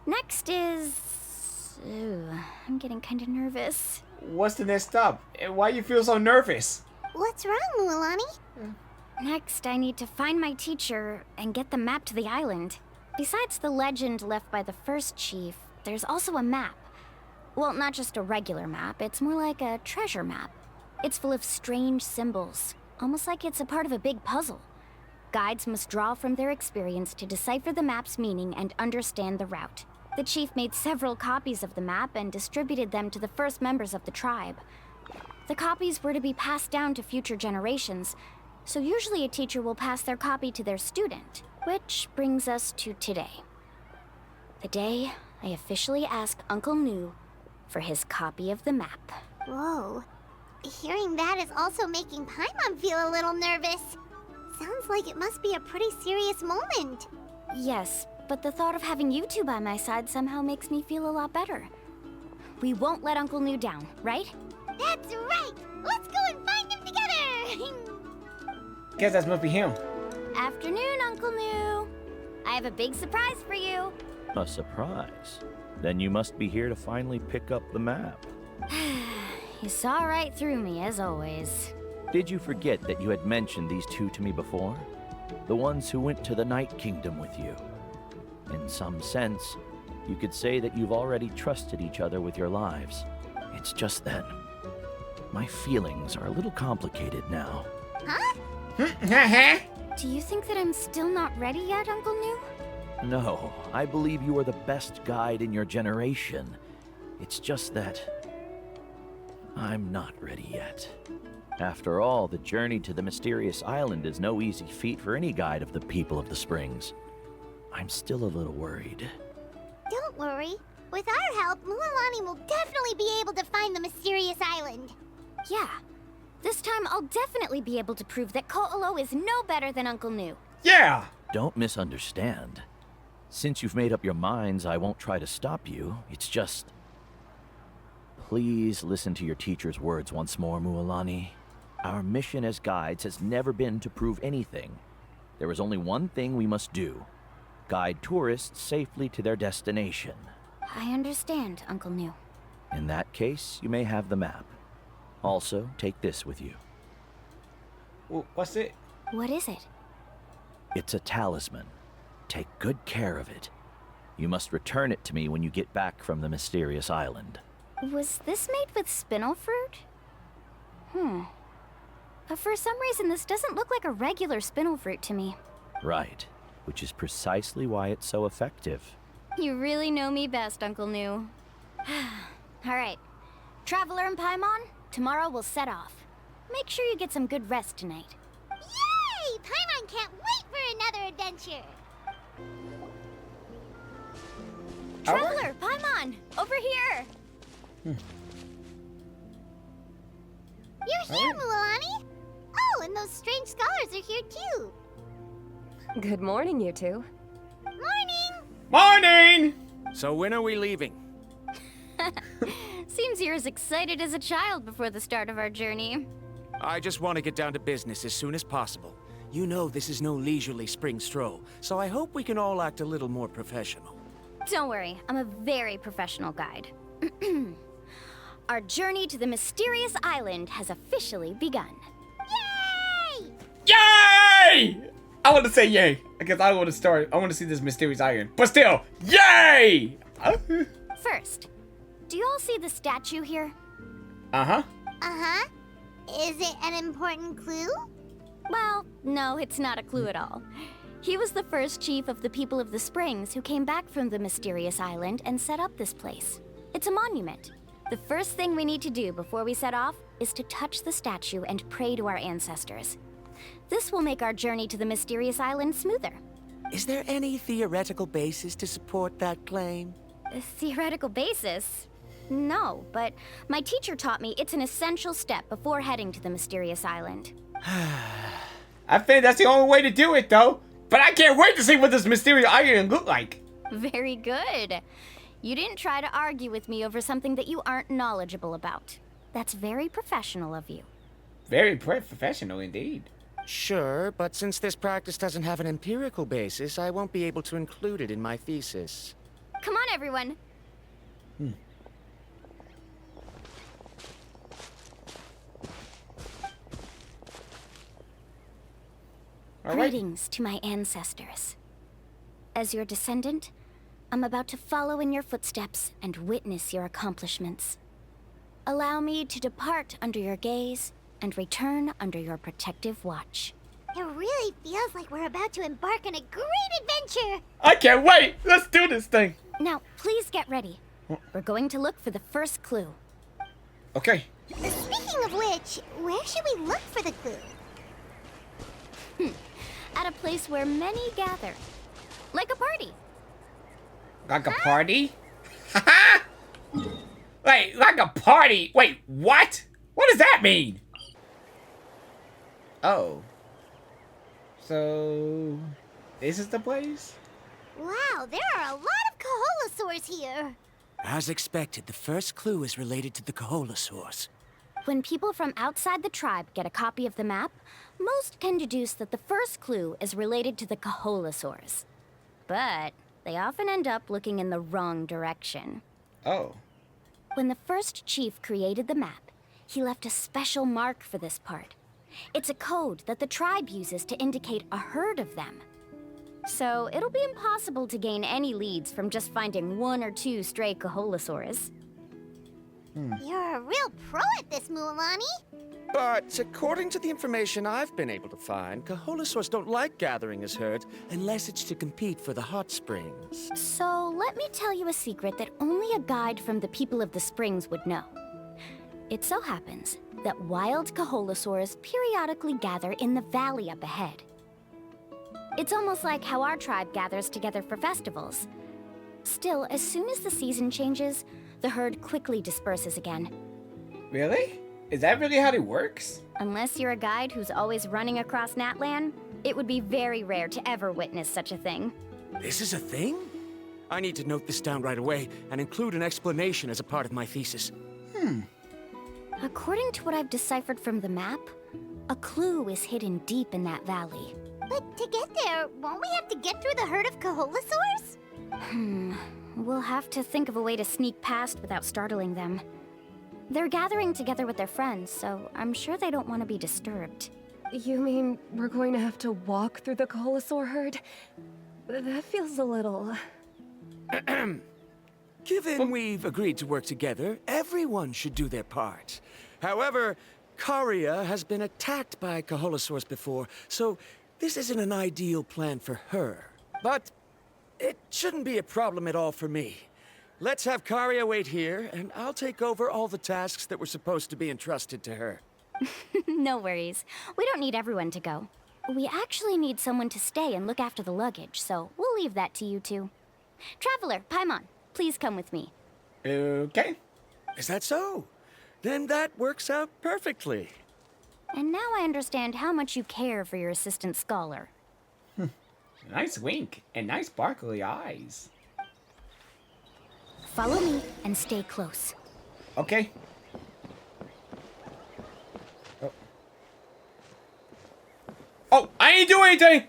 Next is... Ooh, I'm getting kind of nervous. What's the next stop? Why you feel so nervous? What's wrong, Mualani? Next, I need to find my teacher and get the map to the island. Besides the legend left by the first chief, there's also a map. Well, not just a regular map, it's more like a treasure map. It's full of strange symbols, almost like it's a part of a big puzzle. Guides must draw from their experience to decipher the map's meaning and understand the route. The chief made several copies of the map and distributed them to the first members of the tribe. The copies were to be passed down to future generations, so usually a teacher will pass their copy to their student, which brings us to today. The day I officially asked Uncle Nu for his copy of the map. Whoa. Hearing that is also making Paimon feel a little nervous. Sounds like it must be a pretty serious moment. Yes, but the thought of having you two by my side somehow makes me feel a lot better. We won't let Uncle Nu down, right? That's right! Let's go and find him together! Guess that must be him. Afternoon, Uncle Nu. I have a big surprise for you. A surprise? Then you must be here to finally pick up the map. You saw right through me, as always. Did you forget that you had mentioned these two to me before? The ones who went to the Night Kingdom with you. In some sense, you could say that you've already trusted each other with your lives. It's just that my feelings are a little complicated now. Huh? Do you think that I'm still not ready yet, Uncle Nu? No, I believe you are the best guide in your generation. It's just that I'm not ready yet. After all, the journey to the mysterious island is no easy feat for any guide of the people of the Springs. I'm still a little worried. Don't worry. With our help, Mualani will definitely be able to find the mysterious island. Yeah. This time I'll definitely be able to prove that Ko'olo is no better than Uncle Nu. Yeah! Don't misunderstand. Since you've made up your minds, I won't try to stop you. It's just... Please listen to your teacher's words once more, Mualani. Our mission as guides has never been to prove anything. There is only one thing we must do. Guide tourists safely to their destination. I understand, Uncle Nu. In that case, you may have the map. Also, take this with you. What's it? What is it? It's a talisman. Take good care of it. You must return it to me when you get back from the mysterious island. Was this made with spinel fruit? For some reason, this doesn't look like a regular spinel fruit to me. Right, which is precisely why it's so effective. You really know me best, Uncle Nu. All right. Traveler and Paimon, tomorrow we'll set off. Make sure you get some good rest tonight. Yay! Paimon can't wait for another adventure. Traveler, Paimon, over here. You're here, Mualani. Oh, and those strange scholars are here too. Good morning, you two. Morning! Morning! So when are we leaving? Seems you're as excited as a child before the start of our journey. I just want to get down to business as soon as possible. You know this is no leisurely spring stroll, so I hope we can all act a little more professional. Don't worry, I'm a very professional guide. Our journey to the mysterious island has officially begun. Yay! Yay! I want to say yay because I want to start. I want to see this mysterious island, but still, yay! First, do you all see the statue here? Uh-huh. Uh-huh. Is it an important clue? Well, no, it's not a clue at all. He was the first chief of the people of the Springs who came back from the mysterious island and set up this place. It's a monument. The first thing we need to do before we set off is to touch the statue and pray to our ancestors. This will make our journey to the mysterious island smoother. Is there any theoretical basis to support that claim? A theoretical basis? No, but my teacher taught me it's an essential step before heading to the mysterious island. I think that's the only way to do it, though. But I can't wait to see what this mysterious island look like. Very good. You didn't try to argue with me over something that you aren't knowledgeable about. That's very professional of you. Very professional indeed. Sure, but since this practice doesn't have an empirical basis, I won't be able to include it in my thesis. Come on, everyone. All right. Greetings to my ancestors. As your descendant, I'm about to follow in your footsteps and witness your accomplishments. Allow me to depart under your gaze and return under your protective watch. It really feels like we're about to embark on a great adventure. I can't wait. Let's do this thing. Now, please get ready. We're going to look for the first clue. Okay. Speaking of which, where should we look for the clue? At a place where many gather. Like a party. Like a party? Wait, like a party? Wait, what? What does that mean? Oh. So, this is the place? Wow, there are a lot of Kaholasaurs here. As expected, the first clue is related to the Kaholasaurs. When people from outside the tribe get a copy of the map, most can deduce that the first clue is related to the Kaholasaurs. But they often end up looking in the wrong direction. Oh. When the first chief created the map, he left a special mark for this part. It's a code that the tribe uses to indicate a herd of them. So it'll be impossible to gain any leads from just finding one or two stray Kaholasaurs. You're a real pro at this, Mualani. But according to the information I've been able to find, Kaholasaurs don't like gathering as herds unless it's to compete for the hot springs. So let me tell you a secret that only a guide from the people of the springs would know. It so happens that wild Kaholasaurs periodically gather in the valley up ahead. It's almost like how our tribe gathers together for festivals. Still, as soon as the season changes, the herd quickly disperses again. Really? Is that really how it works? Unless you're a guide who's always running across Natlan, it would be very rare to ever witness such a thing. This is a thing? I need to note this down right away and include an explanation as a part of my thesis. According to what I've deciphered from the map, a clue is hidden deep in that valley. But to get there, won't we have to get through the herd of Kaholasaurs? We'll have to think of a way to sneak past without startling them. They're gathering together with their friends, so I'm sure they don't want to be disturbed. You mean we're going to have to walk through the Kaholasaur herd? That feels a little... Given we've agreed to work together, everyone should do their part. However, Karia has been attacked by Kaholasaurs before, so this isn't an ideal plan for her. But it shouldn't be a problem at all for me. Let's have Karia wait here, and I'll take over all the tasks that were supposed to be entrusted to her. No worries. We don't need everyone to go. We actually need someone to stay and look after the luggage, so we'll leave that to you two. Traveler, Paimon, please come with me. Okay. Is that so? Then that works out perfectly. And now I understand how much you care for your assistant scholar. Nice wink and nice sparkly eyes. Follow me and stay close. Okay. Oh. I didn't do anything!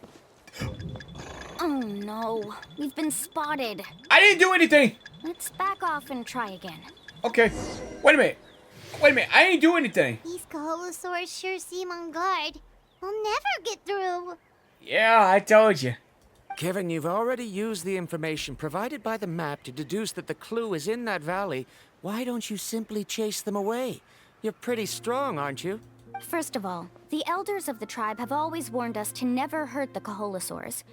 Oh no, we've been spotted. I didn't do anything! Let's back off and try again. Okay. Wait a minute. Wait a minute. I didn't do anything. These Kaholosaurs sure seem on guard. We'll never get through. Yeah, I told you. Kevin, you've already used the information provided by the map to deduce that the clue is in that valley. Why don't you simply chase them away? You're pretty strong, aren't you? First of all, the elders of the tribe have always warned us to never hurt the Kaholosaurs.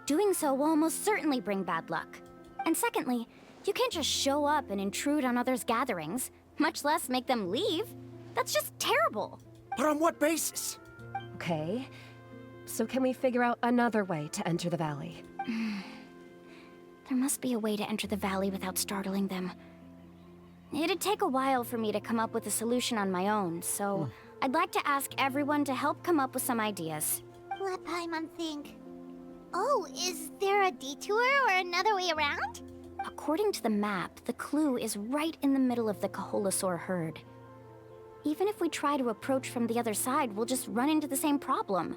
Doing so will almost certainly bring bad luck. And secondly, you can't just show up and intrude on others' gatherings, much less make them leave. That's just terrible. But on what basis? Okay. So can we figure out another way to enter the valley? There must be a way to enter the valley without startling them. It'd take a while for me to come up with a solution on my own, so I'd like to ask everyone to help come up with some ideas. Let Paimon think. Oh, is there a detour or another way around? According to the map, the clue is right in the middle of the Kaholosaur herd. Even if we try to approach from the other side, we'll just run into the same problem.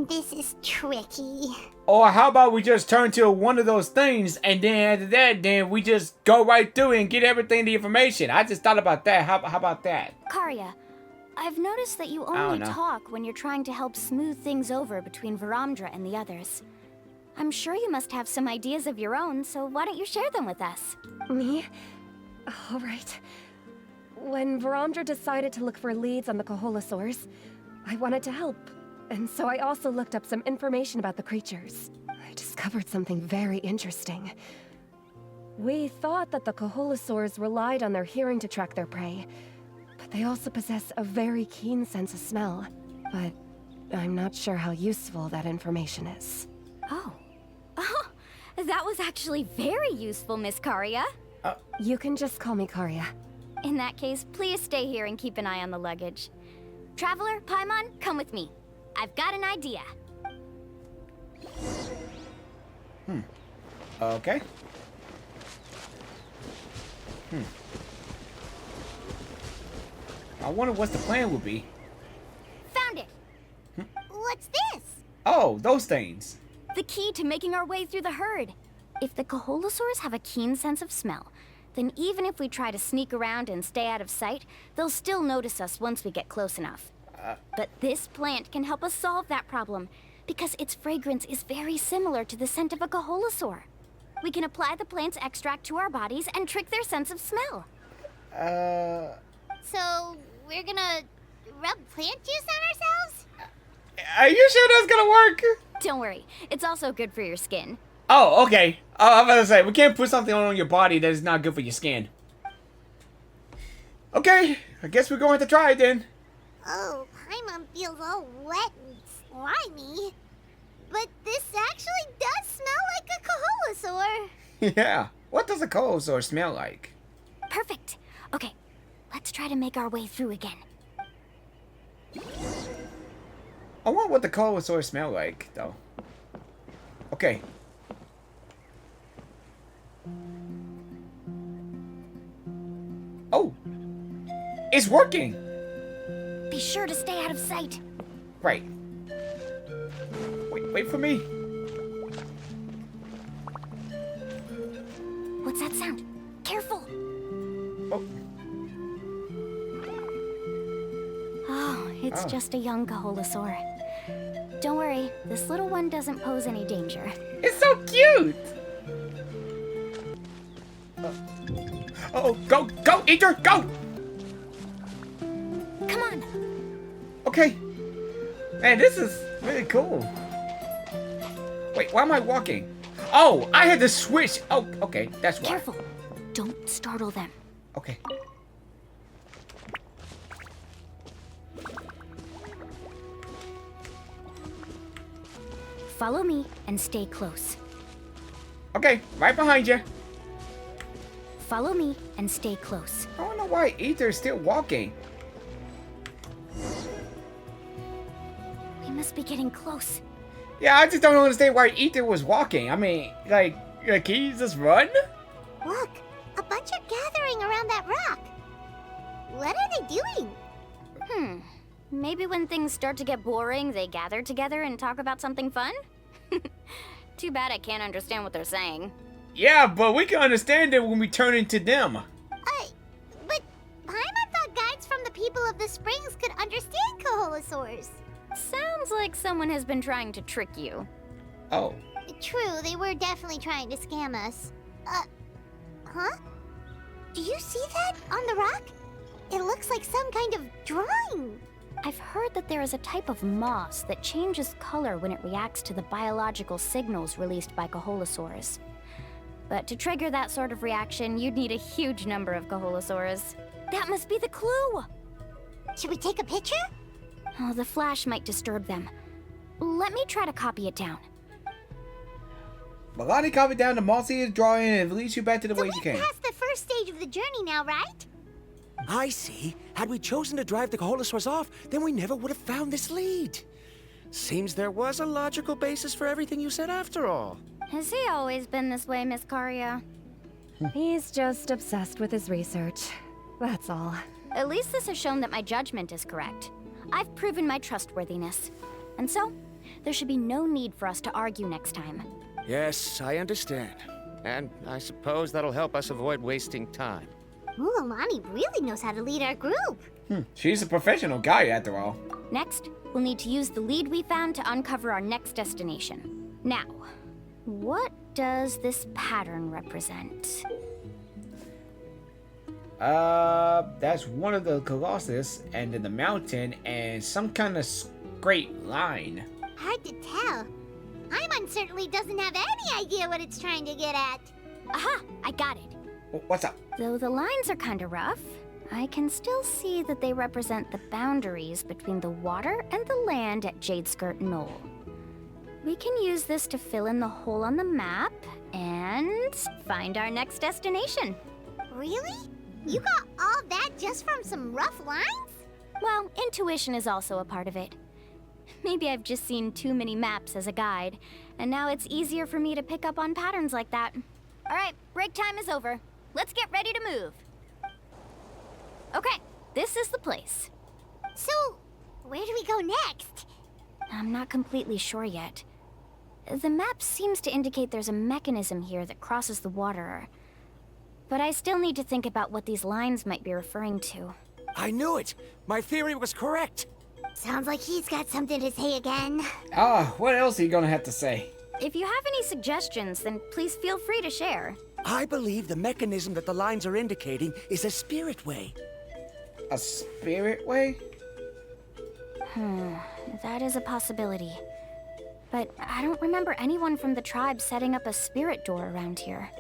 This is tricky. Or how about we just turn to one of those things, and then after that, then we just go right through and get everything, the information. I just thought about that. How about that? Karya, I've noticed that you only talk when you're trying to help smooth things over between Veramdra and the others. I'm sure you must have some ideas of your own, so why don't you share them with us? Me? All right. When Veramdra decided to look for leads on the Kaholosaurs, I wanted to help. And so I also looked up some information about the creatures. I discovered something very interesting. We thought that the Kaholosaurs relied on their hearing to track their prey, but they also possess a very keen sense of smell. But I'm not sure how useful that information is. Oh, that was actually very useful, Miss Karya. You can just call me Karya. In that case, please stay here and keep an eye on the luggage. Traveler, Paimon, come with me. I've got an idea. Okay. I wonder what the plan would be. Found it! What's this? Oh, those things. The key to making our way through the herd. If the Kaholosaurs have a keen sense of smell, then even if we try to sneak around and stay out of sight, they'll still notice us once we get close enough. But this plant can help us solve that problem, because its fragrance is very similar to the scent of a Kaholosaur. We can apply the plant's extract to our bodies and trick their sense of smell. So, we're gonna rub plant juice on ourselves? Are you sure that's gonna work? Don't worry, it's also good for your skin. Oh, okay. I'm about to say, we can't put something on your body that is not good for your skin. Okay, I guess we're going to try it then. Oh, Paimon feels all wet and slimy. But this actually does smell like a Kaholosaur. Yeah. What does a Kaholosaur smell like? Perfect. Okay, let's try to make our way through again. I wonder what the Kaholosaur smell like, though. Okay. Oh! It's working! Be sure to stay out of sight. Right. Wait for me. What's that sound? Careful! Oh, it's just a young Kaholosaur. Don't worry, this little one doesn't pose any danger. It's so cute! Oh, go, Ether, go! Come on! Okay. Man, this is really cool. Wait, why am I walking? Oh, I had to switch. Oh, okay, that's why. Careful. Don't startle them. Okay. Follow me and stay close. Okay, right behind you. Follow me and stay close. I don't know why Ether's still walking. We must be getting close. Yeah, I just don't understand why Ether was walking. I mean, like can you just run? Look, a bunch are gathering around that rock. What are they doing? Maybe when things start to get boring, they gather together and talk about something fun? Too bad I can't understand what they're saying. Yeah, but we can understand it when we turn into them. But Paimon thought guides from the people of the springs could understand Koholosaurs. Sounds like someone has been trying to trick you. Oh. True, they were definitely trying to scam us. Huh? Do you see that on the rock? It looks like some kind of drawing. I've heard that there is a type of moss that changes color when it reacts to the biological signals released by Koholosaurs. But to trigger that sort of reaction, you'd need a huge number of Koholosaurs. That must be the clue! Should we take a picture? Oh, the flash might disturb them. Let me try to copy it down. Mualani copied down the mossy drawing and leads you back to the way you came. We're past the first stage of the journey now, right? I see. Had we chosen to drive the Koholosaurs off, then we never would have found this lead. Seems there was a logical basis for everything you said after all. Has he always been this way, Miss Karia? He's just obsessed with his research. That's all. At least this has shown that my judgment is correct. I've proven my trustworthiness. And so, there should be no need for us to argue next time. Yes, I understand. And I suppose that'll help us avoid wasting time. Mualani really knows how to lead our group. She's a professional guy, after all. Next, we'll need to use the lead we found to uncover our next destination. Now, what does this pattern represent? That's one of the Colossus, and then the mountain, and some kind of straight line. Hard to tell. Paimon certainly doesn't have any idea what it's trying to get at. Aha! I got it. What's up? Though the lines are kind of rough, I can still see that they represent the boundaries between the water and the land at Jadeskirt Knoll. We can use this to fill in the hole on the map and find our next destination. Really? You got all that just from some rough lines? Well, intuition is also a part of it. Maybe I've just seen too many maps as a guide, and now it's easier for me to pick up on patterns like that. All right, break time is over. Let's get ready to move. Okay, this is the place. So, where do we go next? I'm not completely sure yet. The map seems to indicate there's a mechanism here that crosses the water. But I still need to think about what these lines might be referring to. I knew it! My theory was correct! Sounds like he's got something to say again. What else are you gonna have to say? If you have any suggestions, then please feel free to share. I believe the mechanism that the lines are indicating is a spirit way. A spirit way? That is a possibility. But I don't remember anyone from the tribe setting up a spirit door around here.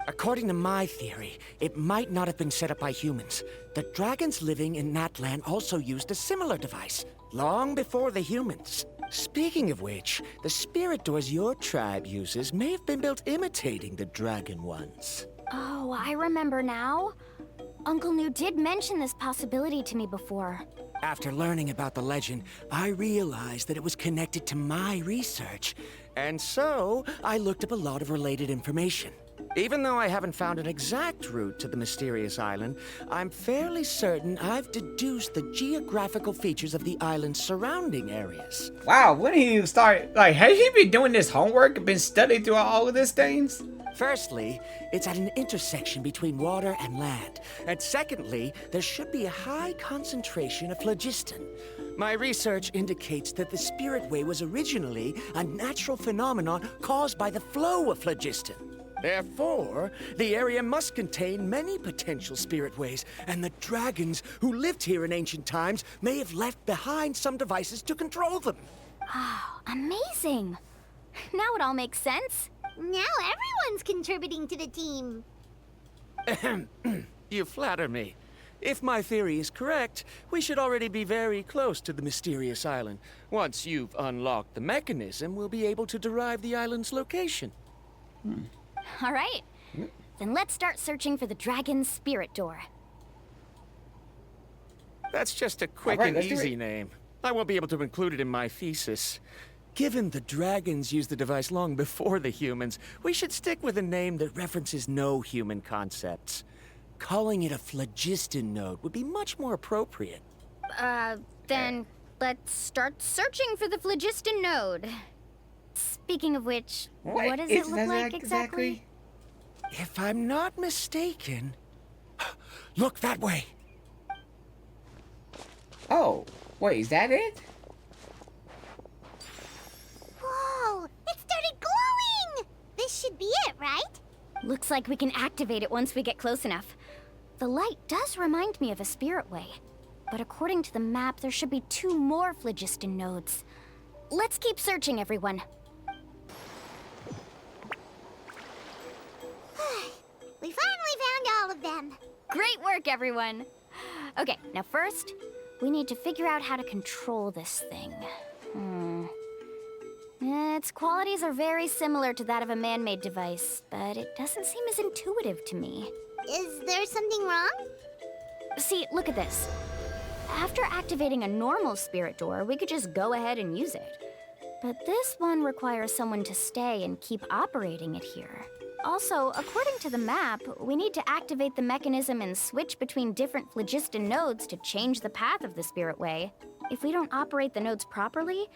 According to my theory, it might not have been set up by humans. The dragons living in that land also used a similar device, long before the humans. Speaking of which, the spirit doors your tribe uses may have been built imitating the dragon ones. Oh, I remember now. Uncle New did mention this possibility to me before. After learning about the legend, I realized that it was connected to my research. And so, I looked up a lot of related information. Even though I haven't found an exact route to the mysterious island, I'm fairly certain I've deduced the geographical features of the island's surrounding areas. Wow, when did he start? Like, has he been doing this homework? Been studying through all of these things? Firstly, it's at an intersection between water and land. And secondly, there should be a high concentration of phlogiston. My research indicates that the Spirit Way was originally a natural phenomenon caused by the flow of phlogiston. Therefore, the area must contain many potential spirit ways, and the dragons who lived here in ancient times may have left behind some devices to control them. Oh, amazing! Now it all makes sense. Now everyone's contributing to the team. You flatter me. If my theory is correct, we should already be very close to the mysterious island. Once you've unlocked the mechanism, we'll be able to derive the island's location. All right. Then let's start searching for the dragon's spirit door. That's just a quick and easy name. I won't be able to include it in my thesis. Given the dragons used the device long before the humans, we should stick with a name that references no human concepts. Calling it a phlogiston node would be much more appropriate. Then let's start searching for the phlogiston node. Speaking of which, what does is it look that like exactly? If I'm not mistaken... Look that way! Oh, wait, is that it? Whoa! It started glowing! This should be it, right? Looks like we can activate it once we get close enough. The light does remind me of a spirit way, but according to the map, there should be 2 more phlogiston nodes. Let's keep searching, everyone. We finally found all of them. Great work, everyone. Okay, now first, we need to figure out how to control this thing. Its qualities are very similar to that of a man-made device, but it doesn't seem as intuitive to me. Is there something wrong? See, look at this. After activating a normal spirit door, we could just go ahead and use it. But this one requires someone to stay and keep operating it here. Also, according to the map, we need to activate the mechanism and switch between different phlogiston nodes to change the path of the spirit way. If we don't operate the nodes properly,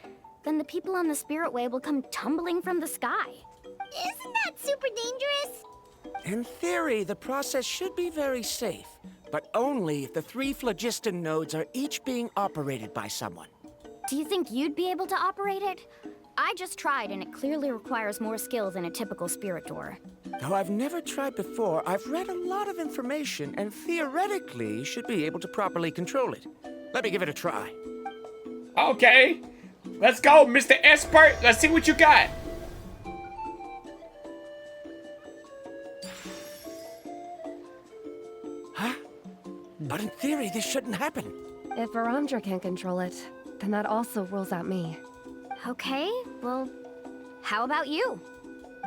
then the people on the spirit way will come tumbling from the sky. Isn't that super dangerous? In theory, the process should be very safe, but only if the 3 phlogiston nodes are each being operated by someone. Do you think you'd be able to operate it? I just tried, and it clearly requires more skill than a typical spirit door. Though I've never tried before, I've read a lot of information and theoretically should be able to properly control it. Let me give it a try. Okay. Let's go, Mr. Expert. Let's see what you got. Huh? But in theory, this shouldn't happen. If VeenaVieraVisuals can control it, then that also rules out me. Okay, well, how about you?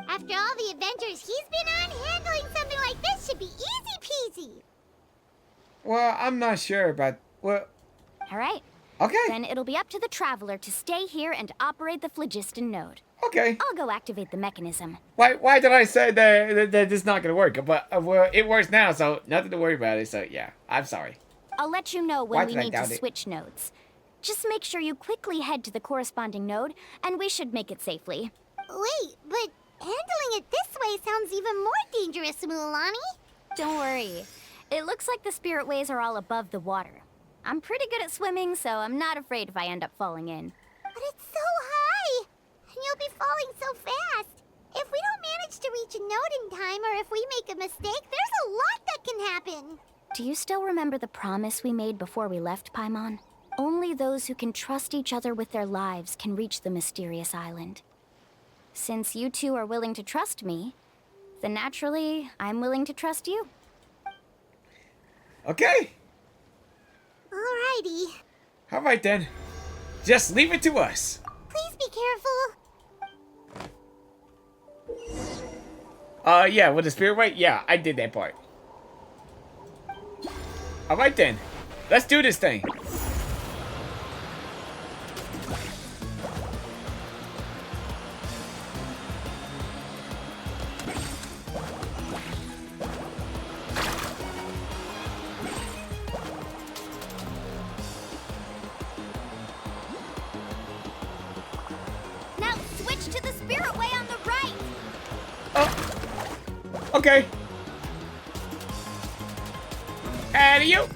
After all the adventures he's been on, handling something like this should be easy peasy. Well, I'm not sure, but well. All right. Okay. Then it'll be up to the Traveler to stay here and operate the phlogiston node. Okay. I'll go activate the mechanism. Why did I say that this is not gonna work? But well, it works now, so nothing to worry about it. So yeah, I'm sorry. I'll let you know Why when we did I need to doubt it? switch nodes. Just make sure you quickly head to the corresponding node, and we should make it safely. Wait, but handling it this way sounds even more dangerous, Mualani. Don't worry. It looks like the spirit ways are all above the water. I'm pretty good at swimming, so I'm not afraid if I end up falling in. But it's so high, and you'll be falling so fast. If we don't manage to reach a node in time, or if we make a mistake, there's a lot that can happen. Do you still remember the promise we made before we left, Paimon? Only those who can trust each other with their lives can reach the mysterious island. Since you two are willing to trust me, then naturally, I'm willing to trust you. Okay. Alrighty. All right then. Just leave it to us. Please be careful. Yeah, with the spirit way? Yeah, I did that part. All right then. Let's do this thing. Now switch to the spirit way on the right. Okay. And you.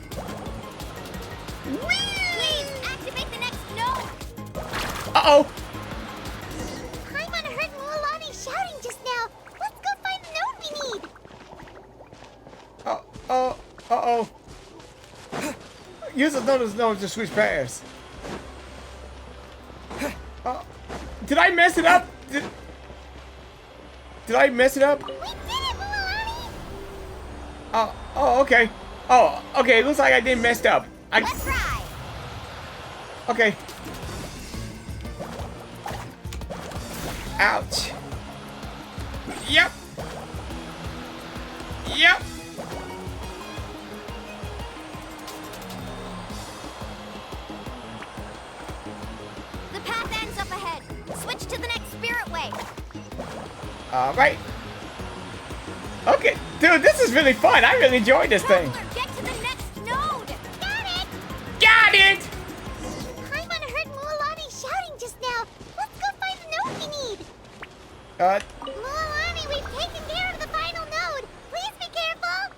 Please activate the next node. Uh-oh. Paimon heard Mualani shouting just now. Let's go find the node we need. Uh-oh. Use those nodes to switch pairs. Did I mess it up? Did I mess it up? We did it, Mualani. Oh, okay. Oh, okay. It looks like I didn't mess up. Let's try. Okay. Ouch. Yep. Yep. The path ends up ahead. Switch to the next spirit way. All right. Okay, dude, this is really fun. I really enjoyed this thing. Traveler, get to the next node. Got it. Got it. Paimon Mualani, we've taken care of the final node. Please be careful.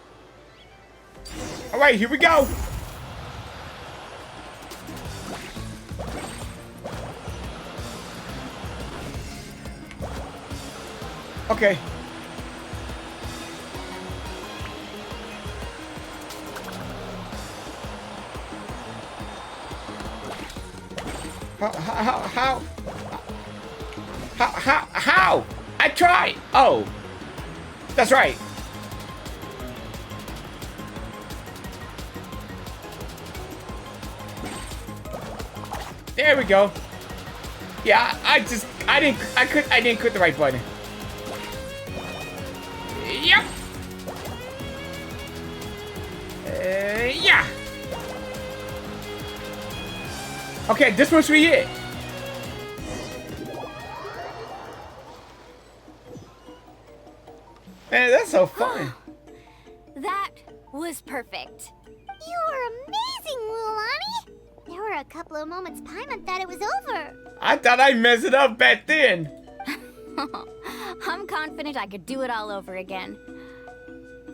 All right, here we go. Okay. How? I tried. Oh, that's right. There we go. Yeah, I didn't click the right button. Yep. Yeah. Okay, this must be it. Man, that's so fun. That was perfect. You were amazing, Mualani. There were a couple of moments Paimon thought it was over. I thought I messed it up back then. I'm confident I could do it all over again.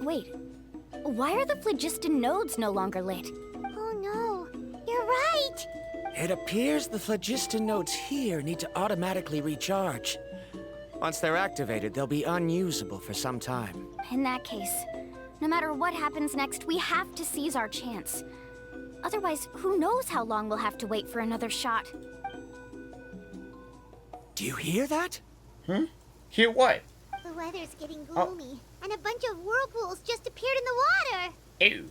Wait, why are the phlogiston nodes no longer lit? Oh no, you're right. It appears the phlogiston nodes here need to automatically recharge. Once they're activated, they'll be unusable for some time. In that case, no matter what happens next, we have to seize our chance. Otherwise, who knows how long we'll have to wait for another shot. Do you hear that? Hear what? The weather's getting gloomy, and a bunch of whirlpools just appeared in the water. Ew.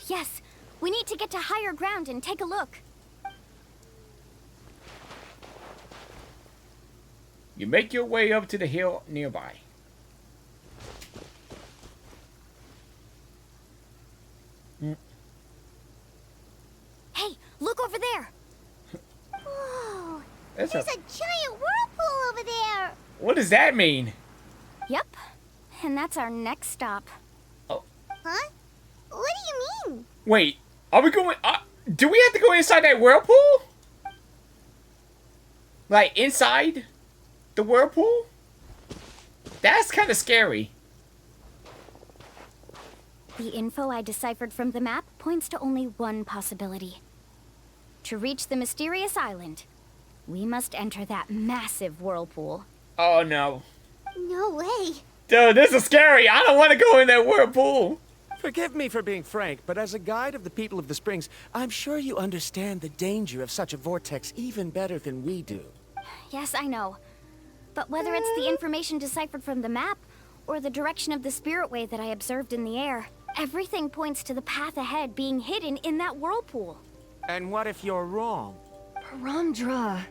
Yes, we need to get to higher ground and take a look. You make your way up to the hill nearby. Hey, look over there! Whoa, There's there's a giant whirlpool over there. What does that mean? Yep, and that's our next stop. Huh? What do you mean? Wait, are we going... do we have to go inside that whirlpool? Like, inside the whirlpool? That's kind of scary. The info I deciphered from the map points to only one possibility. To reach the mysterious island, we must enter that massive whirlpool. Oh, no. No way. Dude, this is scary. I don't want to go in that whirlpool. Forgive me for being frank, but as a guide of the people of the Springs, I'm sure you understand the danger of such a vortex even better than we do. Yes, I know. But whether it's the information deciphered from the map, or the direction of the spirit wave that I observed in the air, everything points to the path ahead being hidden in that whirlpool. And what if you're wrong? Paramdra.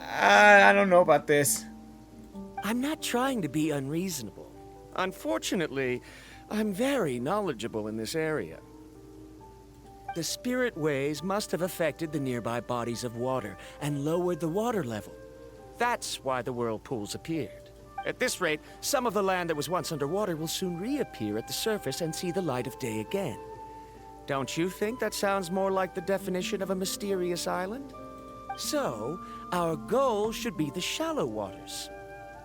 I don't know about this. I'm not trying to be unreasonable. Unfortunately, I'm very knowledgeable in this area. The spirit waves must have affected the nearby bodies of water and lowered the water level. That's why the whirlpools appeared. At this rate, some of the land that was once underwater will soon reappear at the surface and see the light of day again. Don't you think that sounds more like the definition of a mysterious island? So, our goal should be the shallow waters.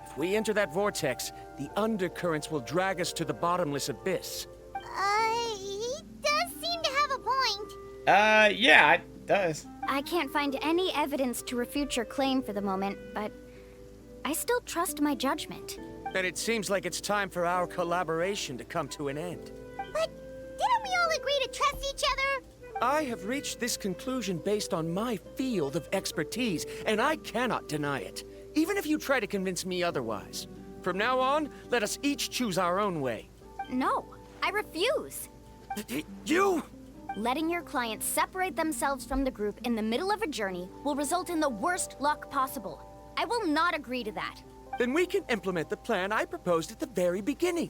If we enter that vortex, the undercurrents will drag us to the bottomless abyss. He does seem to have a point. Yeah, it does. I can't find any evidence to refute your claim for the moment, but I still trust my judgment. Then it seems like it's time for our collaboration to come to an end. But didn't we all agree to trust each other? I have reached this conclusion based on my field of expertise, and I cannot deny it, even if you try to convince me otherwise. From now on, let us each choose our own way. No, I refuse. You? Letting your clients separate themselves from the group in the middle of a journey will result in the worst luck possible. I will not agree to that. Then we can implement the plan I proposed at the very beginning.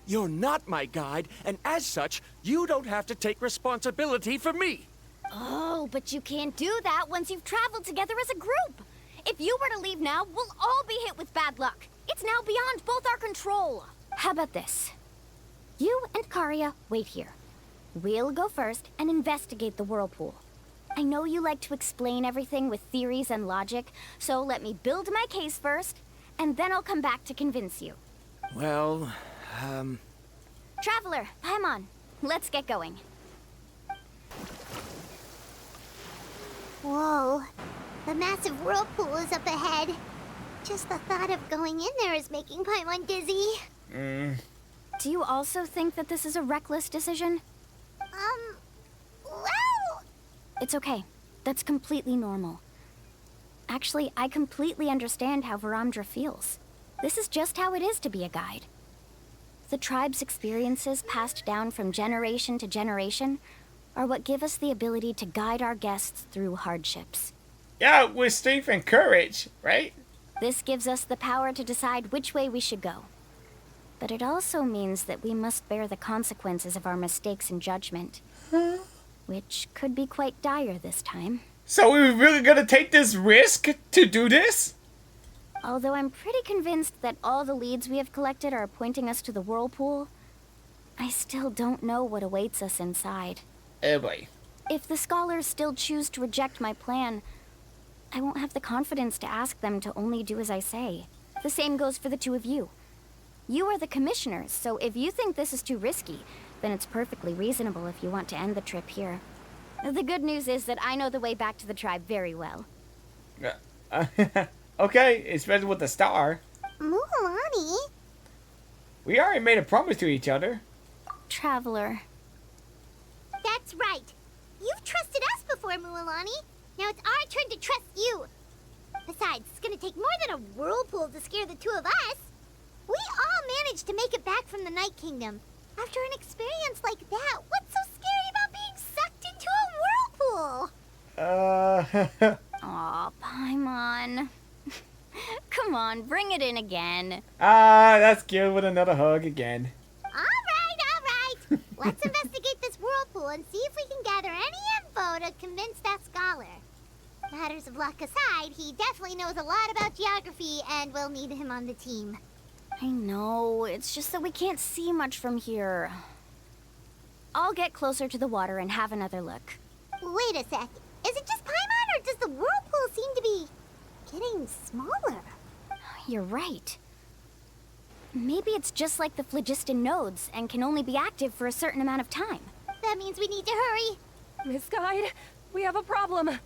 You're not my guide, and as such, you don't have to take responsibility for me. Oh, but you can't do that once you've traveled together as a group. If you were to leave now, we'll all be hit with bad luck. It's now beyond both our control. How about this? You and Karia wait here. We'll go first and investigate the whirlpool. I know you like to explain everything with theories and logic, so let me build my case first, and then I'll come back to convince you. Well, Traveler, Paimon, let's get going. Whoa. The massive whirlpool is up ahead. Just the thought of going in there is making Paimon dizzy. Do you also think that this is a reckless decision? Well... It's okay. That's completely normal. Actually, I completely understand how VeenaVieraVisuals feels. This is just how it is to be a guide. The tribe's experiences passed down from generation to generation are what give us the ability to guide our guests through hardships. Yeah, with strength and courage, right? This gives us the power to decide which way we should go. But it also means that we must bear the consequences of our mistakes and judgment. Which could be quite dire this time. So we're really gonna take this risk to do this? Although I'm pretty convinced that all the leads we have collected are pointing us to the whirlpool, I still don't know what awaits us inside. Oh boy. If the scholars still choose to reject my plan, I won't have the confidence to ask them to only do as I say. The same goes for the two of you. You are the commissioners, so if you think this is too risky, then it's perfectly reasonable if you want to end the trip here. The good news is that I know the way back to the tribe very well. Okay, especially with the star. Mualani? We already made a promise to each other. Traveler. That's right. You've trusted us before, Mualani. Now it's our turn to trust you. Besides, it's gonna take more than a whirlpool to scare the two of us. We all managed to make it back from the Night Kingdom. After an experience like that, what's so scary about being sucked into a whirlpool? Aw, Paimon. Come on, bring it in again. That's cute with another hug again. All right. Let's investigate this whirlpool and see if we can gather any info to convince that scholar. Matters of luck aside, he definitely knows a lot about geography, and we'll need him on the team. I know, it's just that we can't see much from here. I'll get closer to the water and have another look. Wait a sec. Is it just Paimon, or does the whirlpool seem to be getting smaller? You're right. Maybe it's just like the phlogiston nodes and can only be active for a certain amount of time. That means we need to hurry. Miss Guide, we have a problem.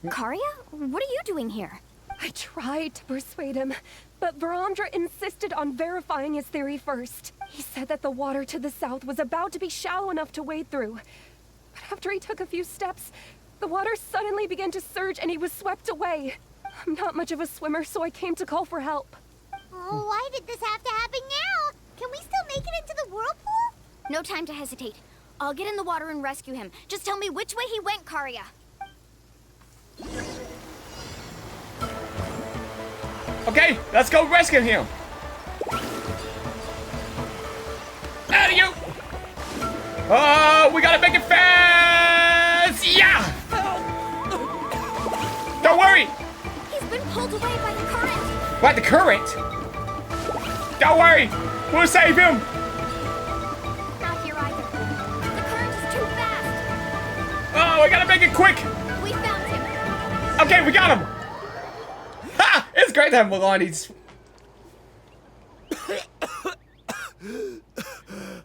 Karia? What are you doing here? I tried to persuade him, but VeenaVieraVisuals insisted on verifying his theory first. He said that the water to the south was about to be shallow enough to wade through. But after he took a few steps, the water suddenly began to surge and he was swept away. I'm not much of a swimmer, so I came to call for help. Oh, why did this have to happen now? Can we still make it into the whirlpool? No time to hesitate. I'll get in the water and rescue him. Just tell me which way he went, Karia. Okay, let's go rescue him. Out of you! Oh, we gotta make it fast! Yeah! Don't worry! He's been pulled away by the current. By the current? Don't worry! We'll save him! Not here either. The current is too fast. Oh, we gotta make it quick! We found him. Okay, we got him! Ha! It's great to have Mualani's.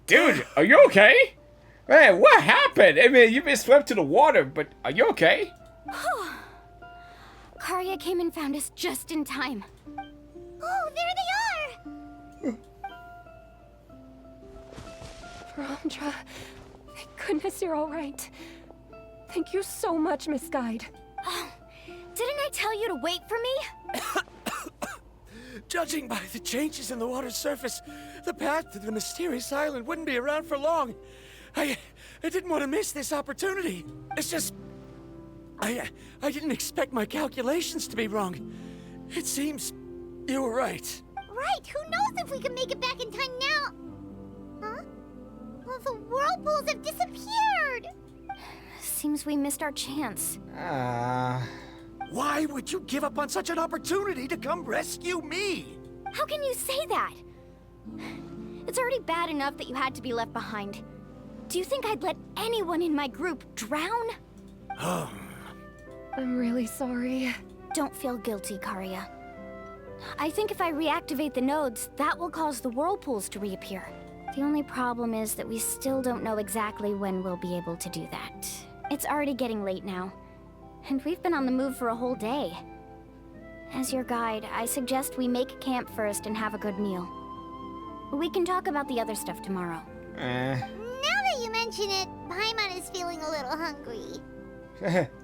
Dude, are you okay? Man, what happened? I mean, you've been swept to the water, but are you okay? Karia came and found us just in time. Oh, there they are! VeenaVieraVisuals, thank goodness you're all right. Thank you so much, Miss Guide. Oh, didn't I tell you to wait for me? Judging by the changes in the water's surface, the path to the mysterious island wouldn't be around for long. I didn't want to miss this opportunity. It's just... I didn't expect my calculations to be wrong. It seems you were right. Right, who knows if we can make it back in time now? Huh? Well, the whirlpools have disappeared! Seems we missed our chance. Why would you give up on such an opportunity to come rescue me? How can you say that? It's already bad enough that you had to be left behind. Do you think I'd let anyone in my group drown? I'm really sorry. Don't feel guilty, Karia. I think if I reactivate the nodes, that will cause the whirlpools to reappear. The only problem is that we still don't know exactly when we'll be able to do that. It's already getting late now, and we've been on the move for a whole day. As your guide, I suggest we make camp first and have a good meal. We can talk about the other stuff tomorrow. Now that you mention it, Paimon is feeling a little hungry.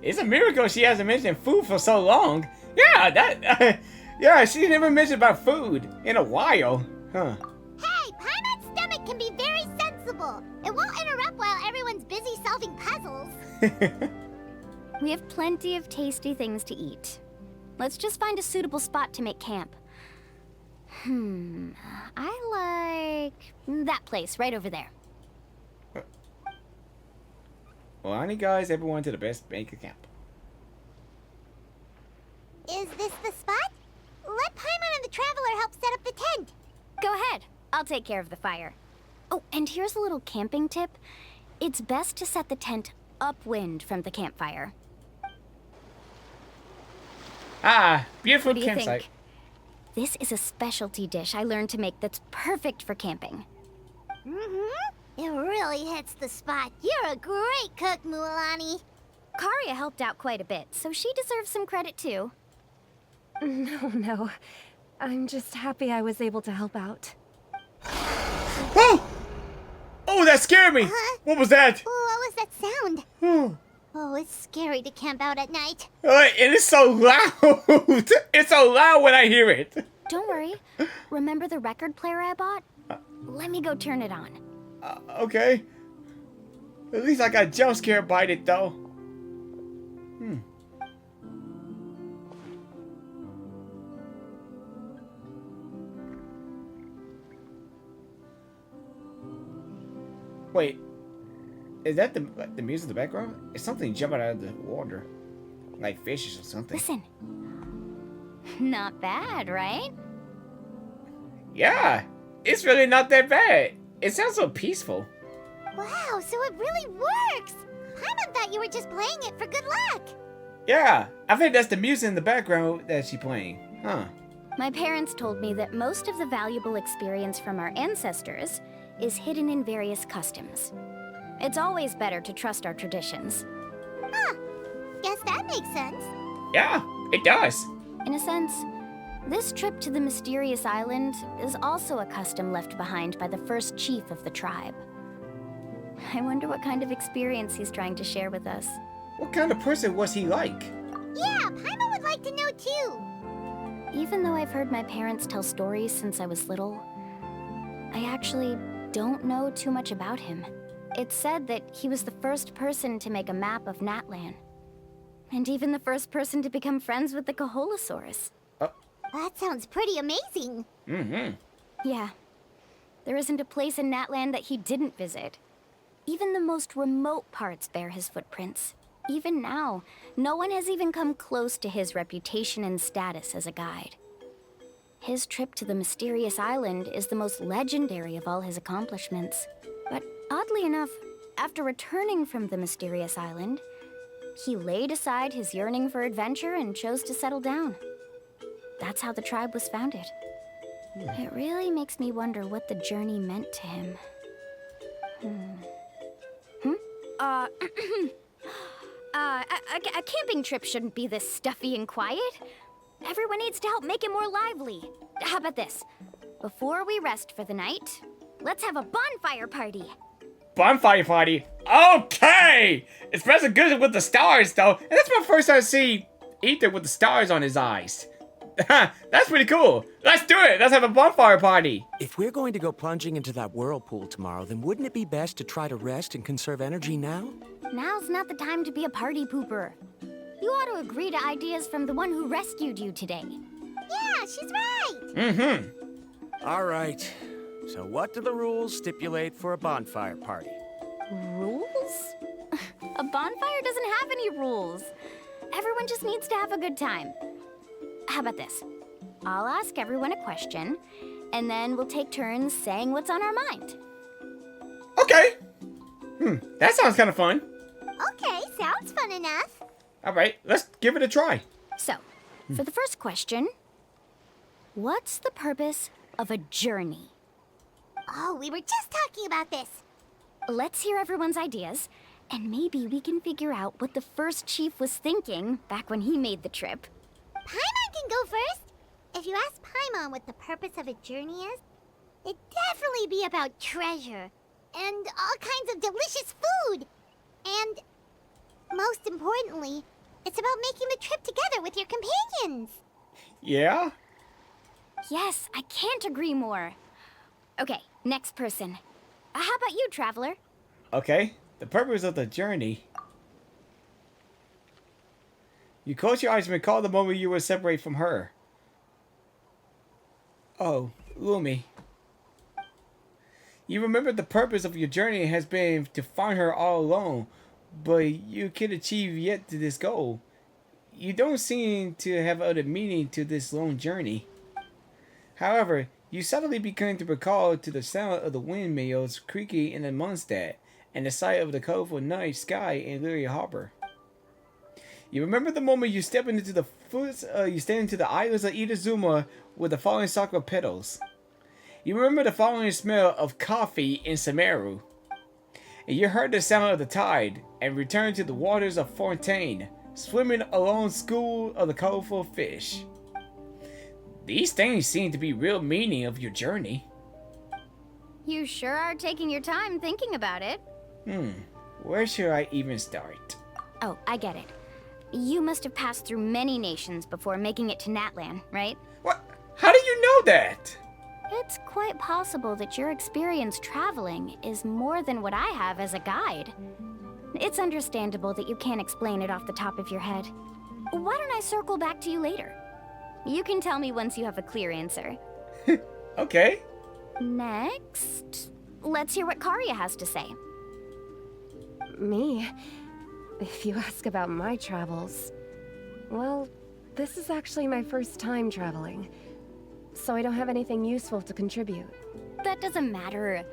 It's a miracle she hasn't mentioned food for so long. Yeah, yeah, she never mentioned about food in a while. Huh. Hey, Paimon's stomach can be very sensible. It won't interrupt while everyone's busy solving puzzles. We have plenty of tasty things to eat. Let's just find a suitable spot to make camp. I like that place right over there. Mualani guys, everyone to the best banker camp. Is this the spot? Let Paimon and the Traveler help set up the tent. Go ahead. I'll take care of the fire. Oh, and here's a little camping tip. It's best to set the tent upwind from the campfire. Ah, beautiful What do you campsite. think? This is a specialty dish I learned to make that's perfect for camping. It really hits the spot. You're a great cook, Mualani. Karia helped out quite a bit, so she deserves some credit too. No. I'm just happy I was able to help out. Oh! Oh, that scared me! What was that? What was that sound? Oh, it's scary to camp out at night. It is so loud! It's so loud when I hear it! Don't worry. Remember the record player I bought? Let me go turn it on. Okay. At least I got jump scared by it though. Wait. Is that the music in the background? It's something jumping out of the water. Like fishes or something. Listen. Not bad, right? Yeah. It's really not that bad. It sounds so peaceful. Wow, so it really works! Paimon thought you were just playing it for good luck. Yeah, I think that's the music in the background that she's playing. Huh. My parents told me that most of the valuable experience from our ancestors is hidden in various customs. It's always better to trust our traditions. Guess that makes sense. Yeah, it does. In a sense, this trip to the mysterious island is also a custom left behind by the first chief of the tribe. I wonder what kind of experience he's trying to share with us. What kind of person was he like? Yeah, Paimon would like to know too. Even though I've heard my parents tell stories since I was little, I actually don't know too much about him. It's said that he was the first person to make a map of Natlan. And even the first person to become friends with the Kaholosaurus. That sounds pretty amazing. Yeah. There isn't a place in Natlan that he didn't visit. Even the most remote parts bear his footprints. Even now, no one has even come close to his reputation and status as a guide. His trip to the mysterious island is the most legendary of all his accomplishments. But oddly enough, after returning from the mysterious island, he laid aside his yearning for adventure and chose to settle down. That's how the tribe was founded. It really makes me wonder what the journey meant to him. A camping trip shouldn't be this stuffy and quiet. Everyone needs to help make it more lively. How about this? Before we rest for the night, let's have a bonfire party. Bonfire party? Okay! Especially good with the stars though. And that's my first time to see Ethan with the stars on his eyes. That's pretty cool. Let's do it. Let's have a bonfire party. If we're going to go plunging into that whirlpool tomorrow, then wouldn't it be best to try to rest and conserve energy now? Now's not the time to be a party pooper. You ought to agree to ideas from the one who rescued you today. Yeah, she's right. All right. So what do the rules stipulate for a bonfire party? Rules? A bonfire doesn't have any rules. Everyone just needs to have a good time. How about this? I'll ask everyone a question, and then we'll take turns saying what's on our mind. Okay. That sounds kind of fun. Okay, Sounds fun enough. Alright, let's give it a try. So, for the first question, what's the purpose of a journey? Oh, we were just talking about this. Let's hear everyone's ideas, and maybe we can figure out what the first chief was thinking back when he made the trip. Paimon can go first. If you ask Paimon what the purpose of a journey is, it'd definitely be about treasure and all kinds of delicious food. And most importantly, it's about making the trip together with your companions. Yeah? Yes, I can't agree more. Okay, next person. How about you, Traveler? Okay, the purpose of the journey. You close your eyes and recall the moment you were separated from her. Oh, Lumi. You remember the purpose of your journey has been to find her all alone, but you can't achieve yet to this goal. You don't seem to have other meaning to this lone journey. However, you suddenly begin to recall to the sound of the windmills creaking in the Mondstadt and the sight of the colorful night sky in Lyria Harbor. You remember the moment you step into the islands of Itazuma with the falling sakura petals. You remember the falling smell of coffee in Samaru. And you heard the sound of the tide and returned to the waters of Fontaine, swimming along school of the colorful fish. These things seem to be real meaning of your journey. You sure are taking your time thinking about it. Where should I even start? Oh, I get it. You must have passed through many nations before making it to Natlan, right? What? How do you know that? It's quite possible that your experience traveling is more than what I have as a guide. It's understandable that you can't explain it off the top of your head. Why don't I circle back to you later? You can tell me once you have a clear answer. Okay. Next, let's hear what Karia has to say. Me? If you ask about my travels, well, this is actually my first time traveling, so I don't have anything useful to contribute. That doesn't matter.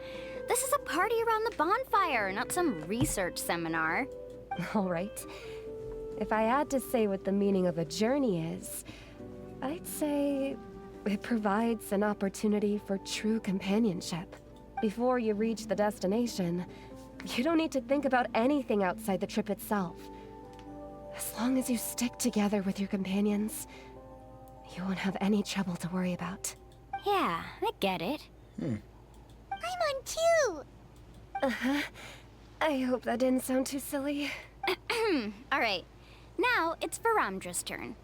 This is a party around the bonfire, not some research seminar. All right. If I had to say what the meaning of a journey is, I'd say it provides an opportunity for true companionship. Before you reach the destination, you don't need to think about anything outside the trip itself. As long as you stick together with your companions, you won't have any trouble to worry about. Yeah, I get it. I'm on too. Uh-huh. I hope that didn't sound too silly. All right. Now it's Veramdra's turn.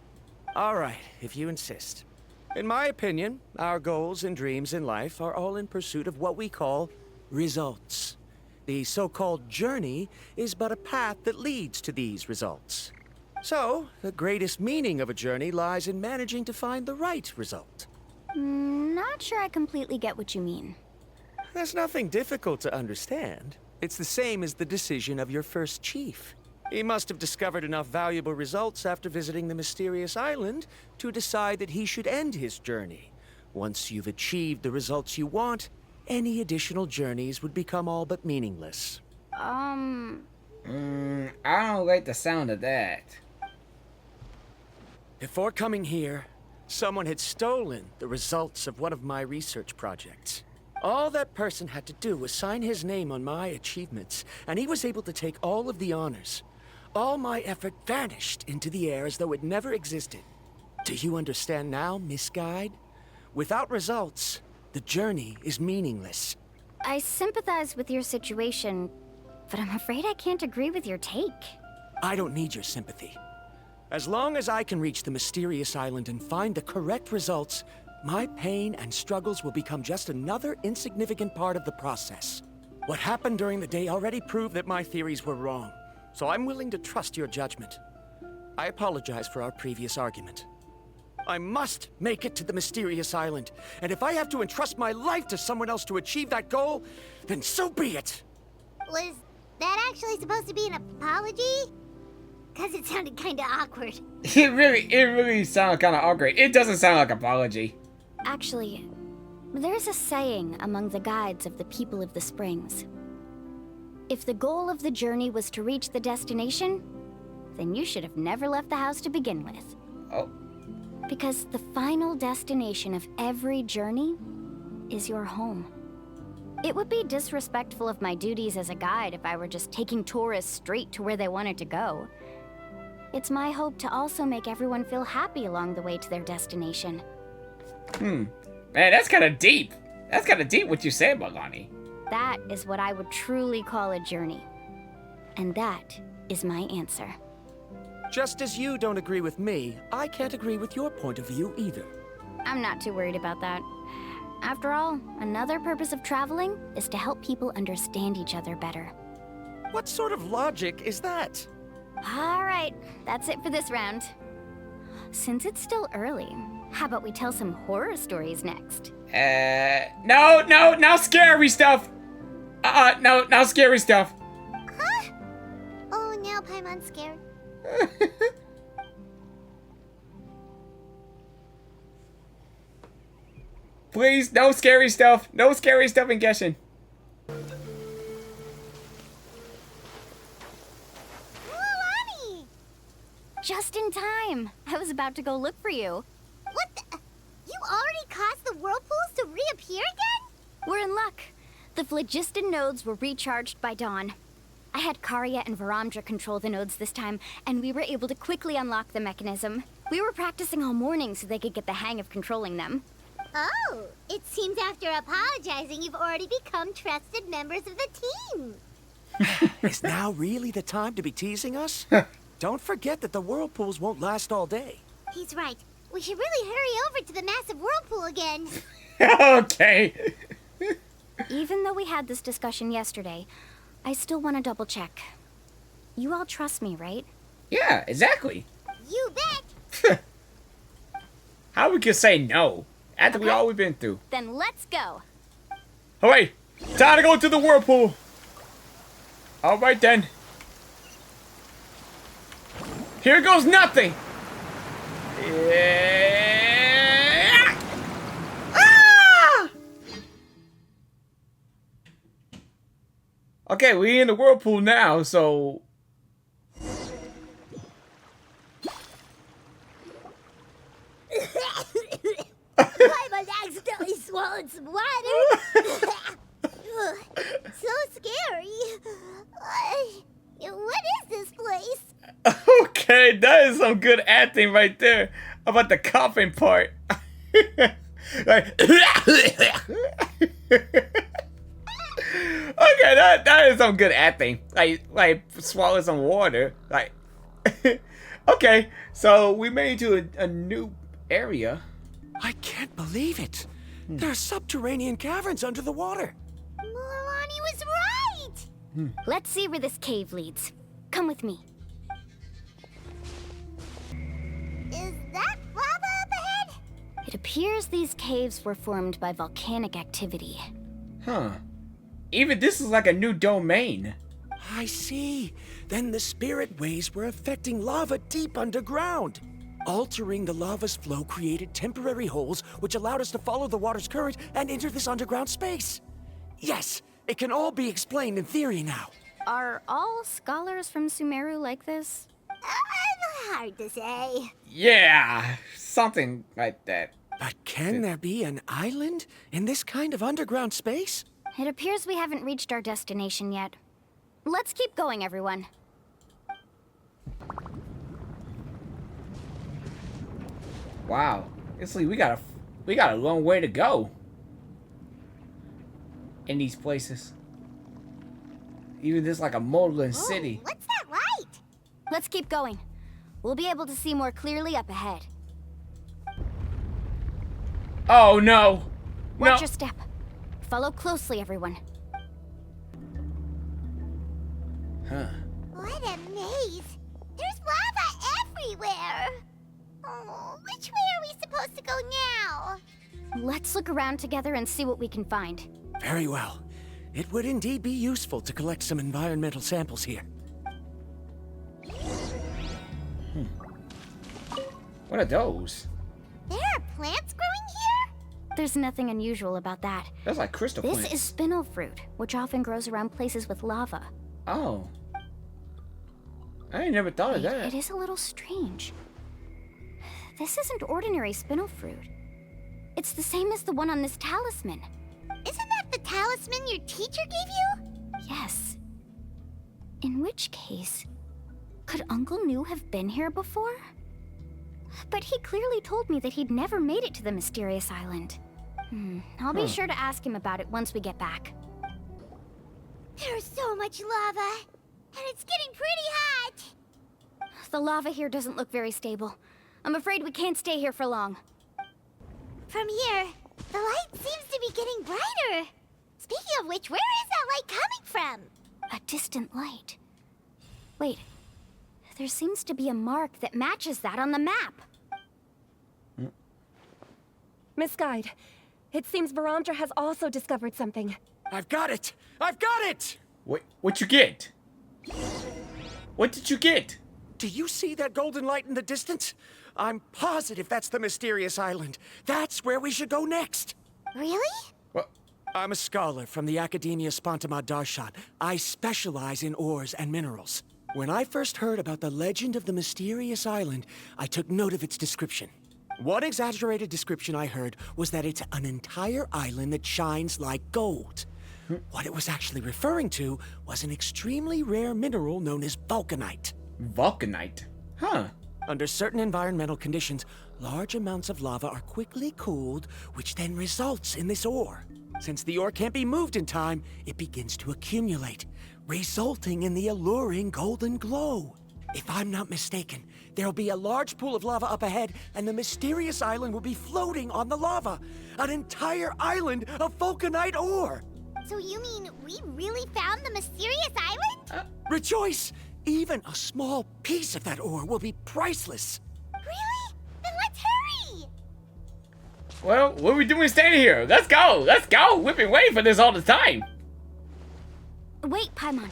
All right, if you insist. In my opinion, our goals and dreams in life are all in pursuit of what we call results. The so-called journey is but a path that leads to these results. So, the greatest meaning of a journey lies in managing to find the right result. Not sure I completely get what you mean. There's nothing difficult to understand. It's the same as the decision of your first chief. He must have discovered enough valuable results after visiting the mysterious island to decide that he should end his journey. Once you've achieved the results you want, any additional journeys would become all but meaningless. I don't like the sound of that. Before coming here, someone had stolen the results of one of my research projects. All that person had to do was sign his name on my achievements, and he was able to take all of the honors. All my effort vanished into the air as though it never existed. Do you understand now, Miss Guide? Without results, the journey is meaningless. I sympathize with your situation, but I'm afraid I can't agree with your take. I don't need your sympathy. As long as I can reach the mysterious island and find the correct results, my pain and struggles will become just another insignificant part of the process. What happened during the day already proved that my theories were wrong, so I'm willing to trust your judgment. I apologize for our previous argument. I must make it to the mysterious island, and if I have to entrust my life to someone else to achieve that goal, then so be it! Was that actually supposed to be an apology? Because it sounded kinda awkward. It really sounded kind of awkward. It doesn't sound like apology. Actually, there's a saying among the guides of the people of the springs. If the goal of the journey was to reach the destination, then you should have never left the house to begin with. Oh. Because the final destination of every journey is your home. It would be disrespectful of my duties as a guide if I were just taking tourists straight to where they wanted to go. It's my hope to also make everyone feel happy along the way to their destination. Man, that's kind of deep. That's kind of deep what you said, Mualani. That is what I would truly call a journey. And that is my answer. Just as you don't agree with me, I can't agree with your point of view either. I'm not too worried about that. After all, another purpose of traveling is to help people understand each other better. What sort of logic is that? All right, that's it for this round. Since it's still early, how about we tell some horror stories next? No scary stuff. No scary stuff. Huh? Oh, now Paimon's scared. Please, no scary stuff. No scary stuff in Genshin. Mualani! Just in time. I was about to go look for you. What the? You already caused the whirlpools to reappear again? We're in luck. The phlogiston nodes were recharged by dawn. I had Karya and VeenaVieraVisuals control the nodes this time, and we were able to quickly unlock the mechanism. We were practicing all morning so they could get the hang of controlling them. Oh, it seems after apologizing, you've already become trusted members of the team. Is now really the time to be teasing us? Don't forget that the whirlpools won't last all day. He's right. We should really hurry over to the massive whirlpool again. Okay. Even though we had this discussion yesterday, I still want to double check. You all trust me, right? Yeah, exactly. You bet. How we can say no after we all we've been through? Then let's go. Oh wait, time to go to the whirlpool. All right then. Here goes nothing. Yeah. Ah! Okay, we in the whirlpool now, so. Paimon accidentally swallowed some water. So scary. What is this place? Okay, that is some good acting right there about the coughing part. Like, okay, that is some good acting. Like swallow some water. Like, okay, so we made it to a new area. I can't believe it. There are subterranean caverns under the water. Mualani was right. Let's see where this cave leads. Come with me. Is that lava up ahead? It appears these caves were formed by volcanic activity. Huh. Even this is like a new domain. I see. Then the spirit waves were affecting lava deep underground. Altering the lava's flow created temporary holes which allowed us to follow the water's current and enter this underground space. Yes, it can all be explained in theory now. Are all scholars from Sumeru like this? Hard to say. Yeah, something like that. But can there be an island in this kind of underground space? It appears we haven't reached our destination yet. Let's keep going, everyone. Wow, it's like we got a long way to go in these places. Even this like a modeling city. What's that light? Let's keep going. We'll be able to see more clearly up ahead. Oh no! Watch your step. Follow closely, everyone. Huh. What a maze. There's lava everywhere. Oh, which way are we supposed to go now? Let's look around together and see what we can find. Very well. It would indeed be useful to collect some environmental samples here. What are those? There are plants growing here? There's nothing unusual about that. That's like crystal This plants. is spinel fruit, which often grows around places with lava. Oh. I ain't never thought of that. It is a little strange. This isn't ordinary spinel fruit. It's the same as the one on this talisman. Isn't that the talisman your teacher gave you? Yes. In which case, could Uncle New have been here before? But he clearly told me that he'd never made it to the mysterious island. I'll be sure to ask him about it once we get back. There's so much lava, and it's getting pretty hot. The lava here doesn't look very stable. I'm afraid we can't stay here for long. From here, the light seems to be getting brighter. Speaking of which, where is that light coming from? A distant light. Wait, there seems to be a mark that matches that on the map. Miss Guide, it seems Verandra has also discovered something. I've got it! I've got it! Wait, what you get? What did you get? Do you see that golden light in the distance? I'm positive that's the mysterious island. That's where we should go next. Really? What? I'm a scholar from the Academia Spontima Darshan. I specialize in ores and minerals. When I first heard about the legend of the mysterious island, I took note of its description. One exaggerated description I heard was that it's an entire island that shines like gold. What it was actually referring to was an extremely rare mineral known as vulcanite. Vulcanite? Huh. Under certain environmental conditions, large amounts of lava are quickly cooled, which then results in this ore. Since the ore can't be moved in time, it begins to accumulate, resulting in the alluring golden glow. If I'm not mistaken, there'll be a large pool of lava up ahead, and the mysterious island will be floating on the lava. An entire island of vulcanite ore! So you mean we really found the mysterious island? Rejoice! Even a small piece of that ore will be priceless. Really? Then let's hurry! Well, what are we doing standing here? Let's go! Let's go! We've been waiting for this all the time. Wait, Paimon.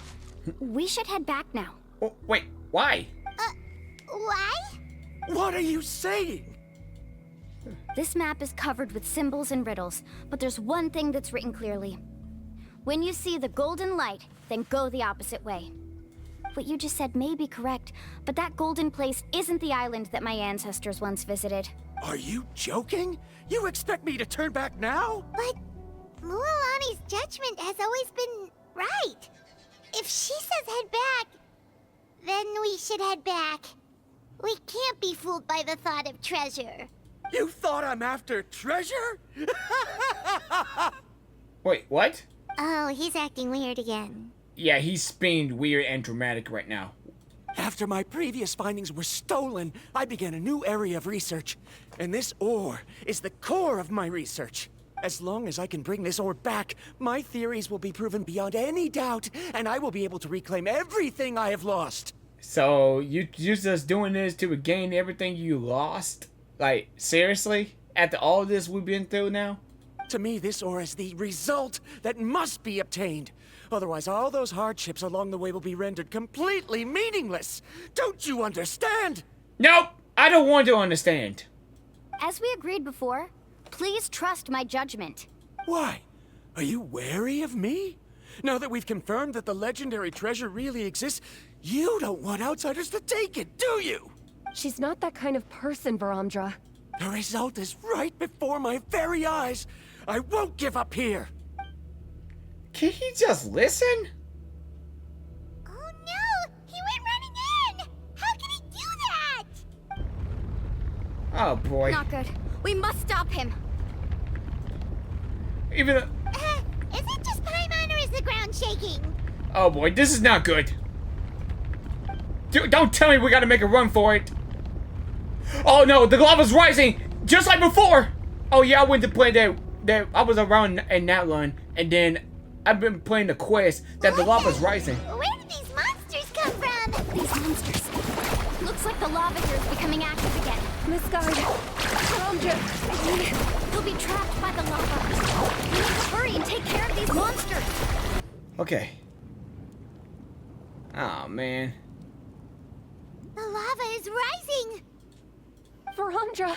We should head back now. Oh, wait, why? Why? What are you saying? This map is covered with symbols and riddles, but there's one thing that's written clearly. When you see the golden light, then go the opposite way. What you just said may be correct, but that golden place isn't the island that my ancestors once visited. Are you joking? You expect me to turn back now? But Mualani's judgment has always been right. If she says head back, then we should head back. We can't be fooled by the thought of treasure. You thought I'm after treasure? Wait, what? Oh, he's acting weird again. Yeah, he's being weird and dramatic right now. After my previous findings were stolen, I began a new area of research. And this ore is the core of my research. As long as I can bring this ore back, my theories will be proven beyond any doubt, and I will be able to reclaim everything I have lost. So, you're just doing this to regain everything you lost? Like, seriously? After all this we've been through now? To me, this ore is the result that must be obtained. Otherwise, all those hardships along the way will be rendered completely meaningless. Don't you understand? Nope! I don't want to understand. As we agreed before, please trust my judgment. Why? Are you wary of me? Now that we've confirmed that the legendary treasure really exists, you don't want outsiders to take it, do you? She's not that kind of person, Verandra. The result is right before my very eyes. I won't give up here. Can he just listen? Oh no! He went running in! How can he do that? Oh boy. Not good. We must stop him. Even Is it just Paimon or is the ground shaking? Oh boy, this is not good. Dude, don't tell me we gotta make a run for it. Oh no, the lava's rising! Just like before! Oh yeah, I went to play that I was around in that run, and then I've been playing the quest that the lava's rising. Where did these monsters come from? These monsters. Looks like the lava here is becoming active again. Miss Guide, Verandra, He'll be trapped by the lava. We need to hurry and take care of these monsters. Okay. Oh man. The lava is rising! Verandra.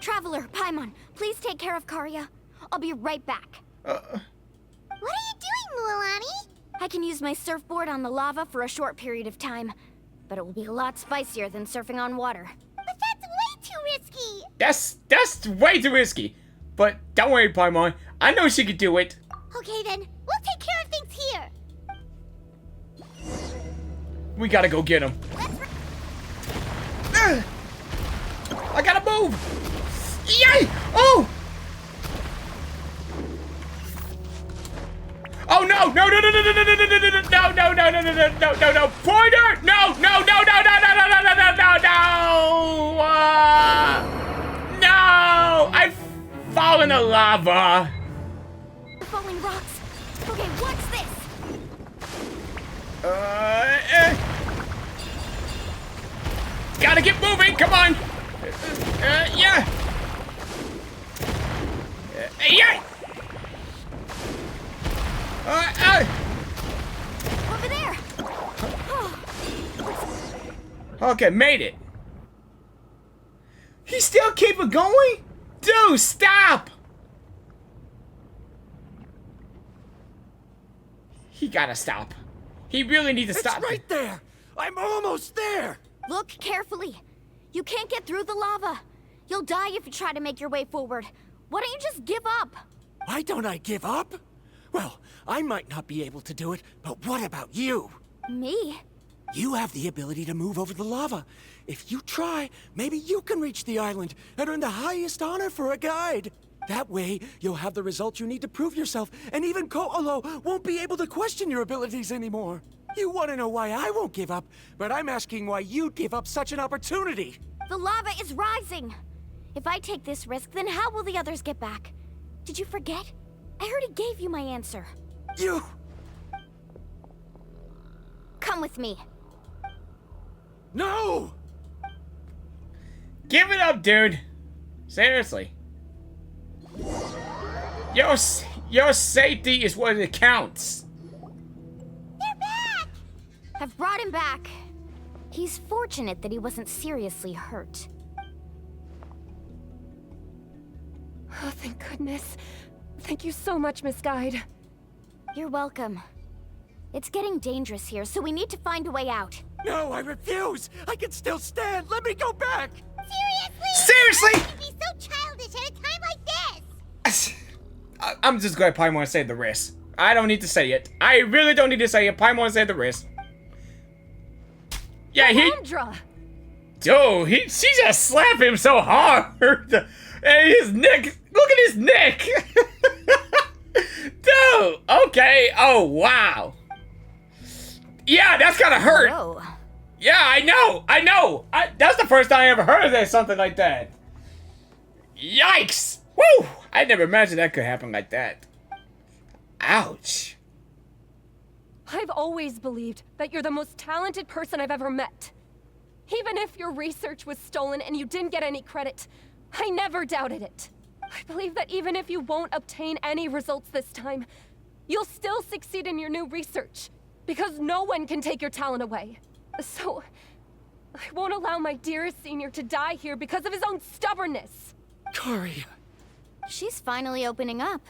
Traveler, Paimon, please take care of Karya. I'll be right back. What are you doing, Mualani? I can use my surfboard on the lava for a short period of time, but it will be a lot spicier than surfing on water. But that's way too risky! That's way too risky. But don't worry, Paimon. I know she could do it. Okay then, we'll take care of things here! We gotta go get him. I gotta move! Yay! Oh! Oh no! No! No! No! No! No! No! No! No! No! No! No! No! No! No! No! No! No! Pointer! No! No! No! No! No! No! No! No! No! No! No! No! I fall in the lava. Falling rocks. Okay, what's this? Gotta get moving. Come on. Yeah. Yeah. Over there. Okay, made it. He still keep it going? Dude, stop! He gotta stop. He really needs to stop. It's right there! I'm almost there! Look carefully. You can't get through the lava. You'll die if you try to make your way forward. Why don't you just give up? Why don't I give up? Well, I might not be able to do it, but what about you? Me? You have the ability to move over the lava. If you try, maybe you can reach the island and earn the highest honor for a guide. That way, you'll have the results you need to prove yourself, and even Ko'olo won't be able to question your abilities anymore. You want to know why I won't give up, but I'm asking why you'd give up such an opportunity. The lava is rising. If I take this risk, then how will the others get back? Did you forget? I already gave you my answer. You... Come with me. No! Give it up, dude. Seriously. Your safety is what it counts. They're back! I've brought him back. He's fortunate that he wasn't seriously hurt. Oh, thank goodness. Thank you so much, Miss Guide. You're welcome. It's getting dangerous here, so we need to find a way out. No, I refuse! I can still stand! Let me go back! Seriously? Why would you be so childish at a time like this? I'm just glad Paimon saved the rest. I don't need to say it. I really don't need to say it. Paimon saved the rest. Yeah, Dude, she just slapped him so hard. And his neck, look at his neck. Dude, okay. Oh, wow. Yeah, that's gotta hurt. Whoa. Yeah, I know. That's the first time I ever heard of something like that. Yikes. Woo! I never imagined that could happen like that. Ouch. I've always believed that you're the most talented person I've ever met. Even if your research was stolen and you didn't get any credit, I never doubted it. I believe that even if you won't obtain any results this time, you'll still succeed in your new research, because no one can take your talent away. So, I won't allow my dearest senior to die here because of his own stubbornness. Kari. She's finally opening up.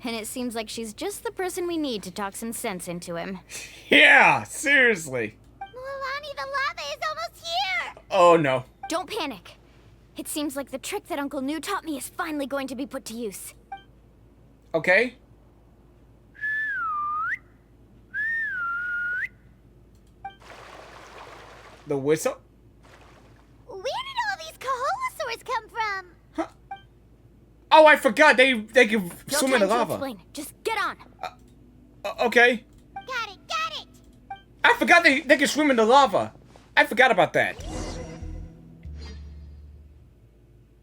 And it seems like she's just the person we need to talk some sense into him. Yeah, seriously. Mualani, the lava is almost here! Oh no. Don't panic. It seems like the trick that Uncle New taught me is finally going to be put to use. Okay. The whistle? Where did all these Kaholasaurs come from? Huh. Oh, I forgot. They can swim in the lava. Explain. Just get on. Okay. Got it. I forgot they can swim in the lava. I forgot about that.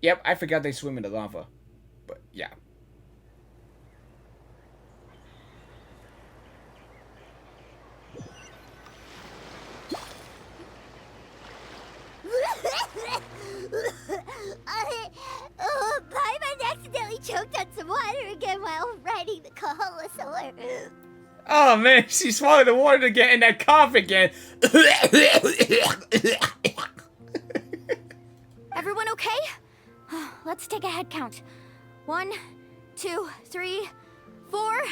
Yep, I forgot they swim in the lava. But yeah. Paimon accidentally choked on some water again while riding the Kaholasaur. Oh man, she swallowed the water again and that cough again. Everyone okay? Let's take a head count. 1, 2, 3, 4,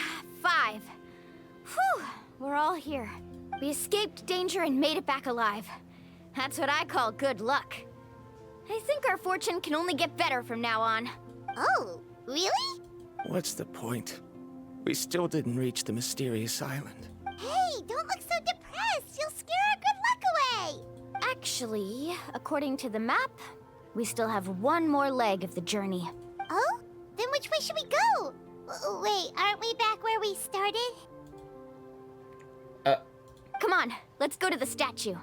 5. Whew, we're all here. We escaped danger and made it back alive. That's what I call good luck. I think our fortune can only get better from now on. Oh, really? What's the point? We still didn't reach the mysterious island. Hey, don't look so depressed. You'll scare our good luck away. Actually, according to the map, we still have one more leg of the journey. Oh? Then which way should we go? Wait, aren't we back where we started? Come on, let's go to the statue.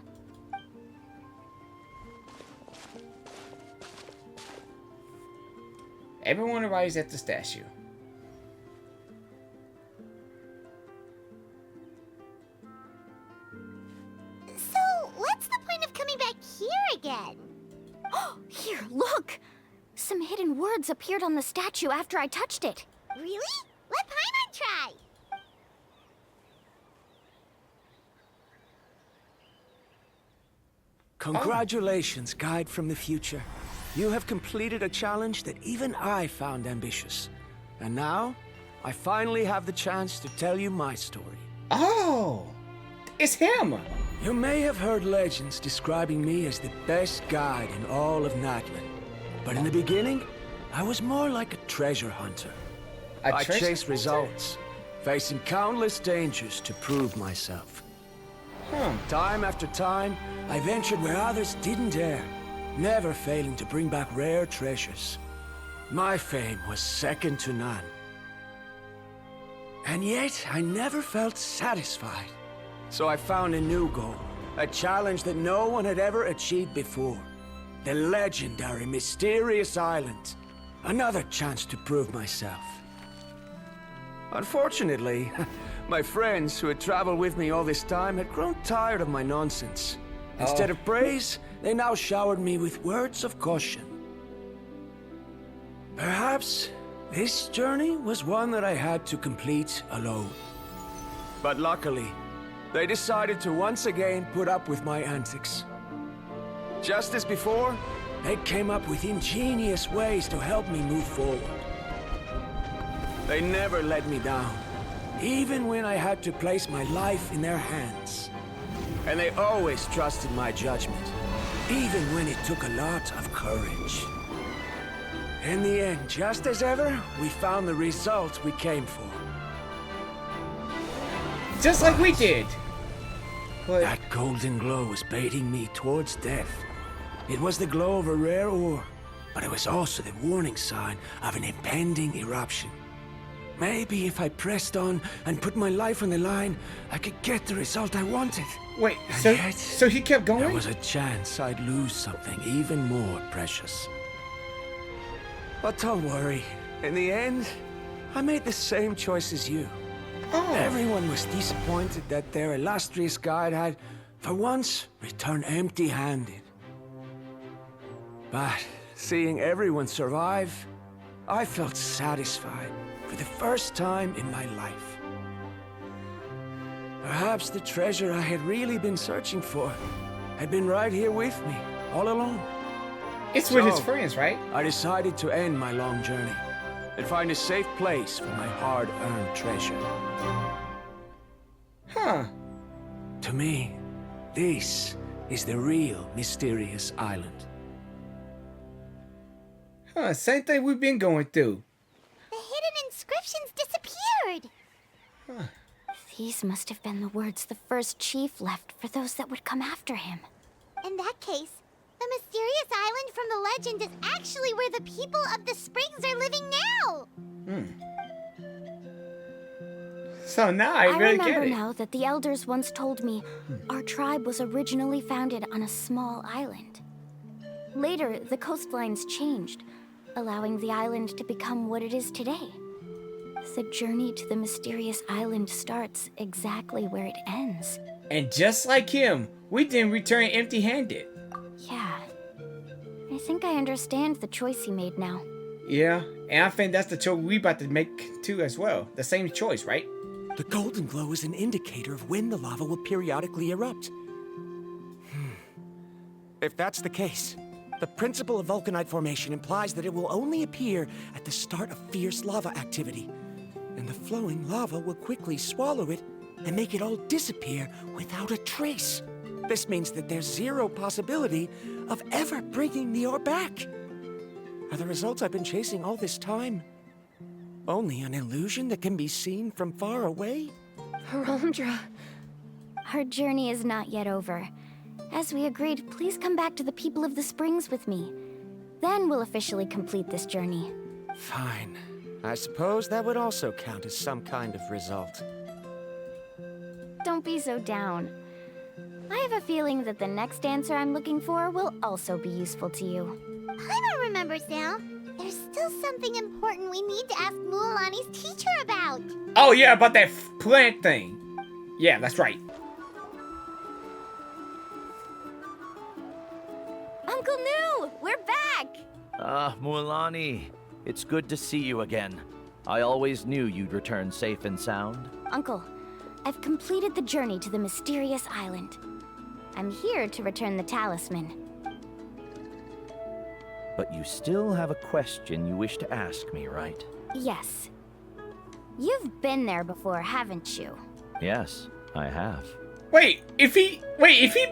Everyone arrives at the statue. So, what's the point of coming back here again? Oh, here, look! Some hidden words appeared on the statue after I touched it. Really? Let Paimon try. Congratulations, guide from the future. You have completed a challenge that even I found ambitious. And now, I finally have the chance to tell you my story. Oh, it's him. You may have heard legends describing me as the best guide in all of Natlan. But in the beginning, I was more like a treasure hunter. I chased results, facing countless dangers to prove myself. Time after time, I ventured where others didn't dare, never failing to bring back rare treasures. My fame was second to none. And yet, I never felt satisfied. So I found a new goal, a challenge that no one had ever achieved before. The legendary Mysterious Island. Another chance to prove myself. Unfortunately, my friends who had traveled with me all this time had grown tired of my nonsense. Instead of praise, they now showered me with words of caution. Perhaps this journey was one that I had to complete alone. But luckily, they decided to once again put up with my antics. Just as before, they came up with ingenious ways to help me move forward. They never let me down, even when I had to place my life in their hands. And they always trusted my judgment, even when it took a lot of courage. In the end, just as ever, we found the result we came for. Just like we did. But that golden glow was baiting me towards death. It was the glow of a rare ore, but it was also the warning sign of an impending eruption. Maybe if I pressed on and put my life on the line, I could get the result I wanted. Wait, And so he kept going? There was a chance I'd lose something even more precious. But don't worry. In the end, I made the same choice as you. Everyone was disappointed that their illustrious guide had, for once, returned empty-handed. But seeing everyone survive, I felt satisfied for the first time in my life. Perhaps the treasure I had really been searching for had been right here with me, all along. It's with his friends, right? I decided to end my long journey and find a safe place for my hard-earned treasure. Huh. To me, this is the real Mysterious Island. Huh, same thing we've been going through. The hidden inscriptions disappeared. Huh. These must have been the words the first chief left for those that would come after him. In that case, the mysterious island from the legend is actually where the people of the springs are living now. So now I really get it. I remember now that the elders once told me our tribe was originally founded on a small island. Later, the coastlines changed, allowing the island to become what it is today. The journey to the mysterious island starts exactly where it ends. And just like him, we didn't return empty-handed. Yeah. I think I understand the choice he made now. Yeah, and I think that's the choice we about to make too as well. The same choice, right? The golden glow is an indicator of when the lava will periodically erupt. If that's the case, the principle of vulcanite formation implies that it will only appear at the start of fierce lava activity, and the flowing lava will quickly swallow it, and make it all disappear without a trace. This means that there's zero possibility of ever bringing the ore back. Are the results I've been chasing all this time only an illusion that can be seen from far away? Rondra. Our journey is not yet over. As we agreed, please come back to the People of the Springs with me. Then we'll officially complete this journey. Fine. I suppose that would also count as some kind of result. Don't be so down. I have a feeling that the next answer I'm looking for will also be useful to you. Paimon remembers now. There's still something important we need to ask Mualani's teacher about. Oh yeah, about that plant thing. Yeah, that's right. Uncle New, we're back! Mualani, it's good to see you again. I always knew you'd return safe and sound. Uncle, I've completed the journey to the mysterious island. I'm here to return the talisman. But you still have a question you wish to ask me, right? Yes. You've been there before, haven't you? Yes, I have. Wait, if he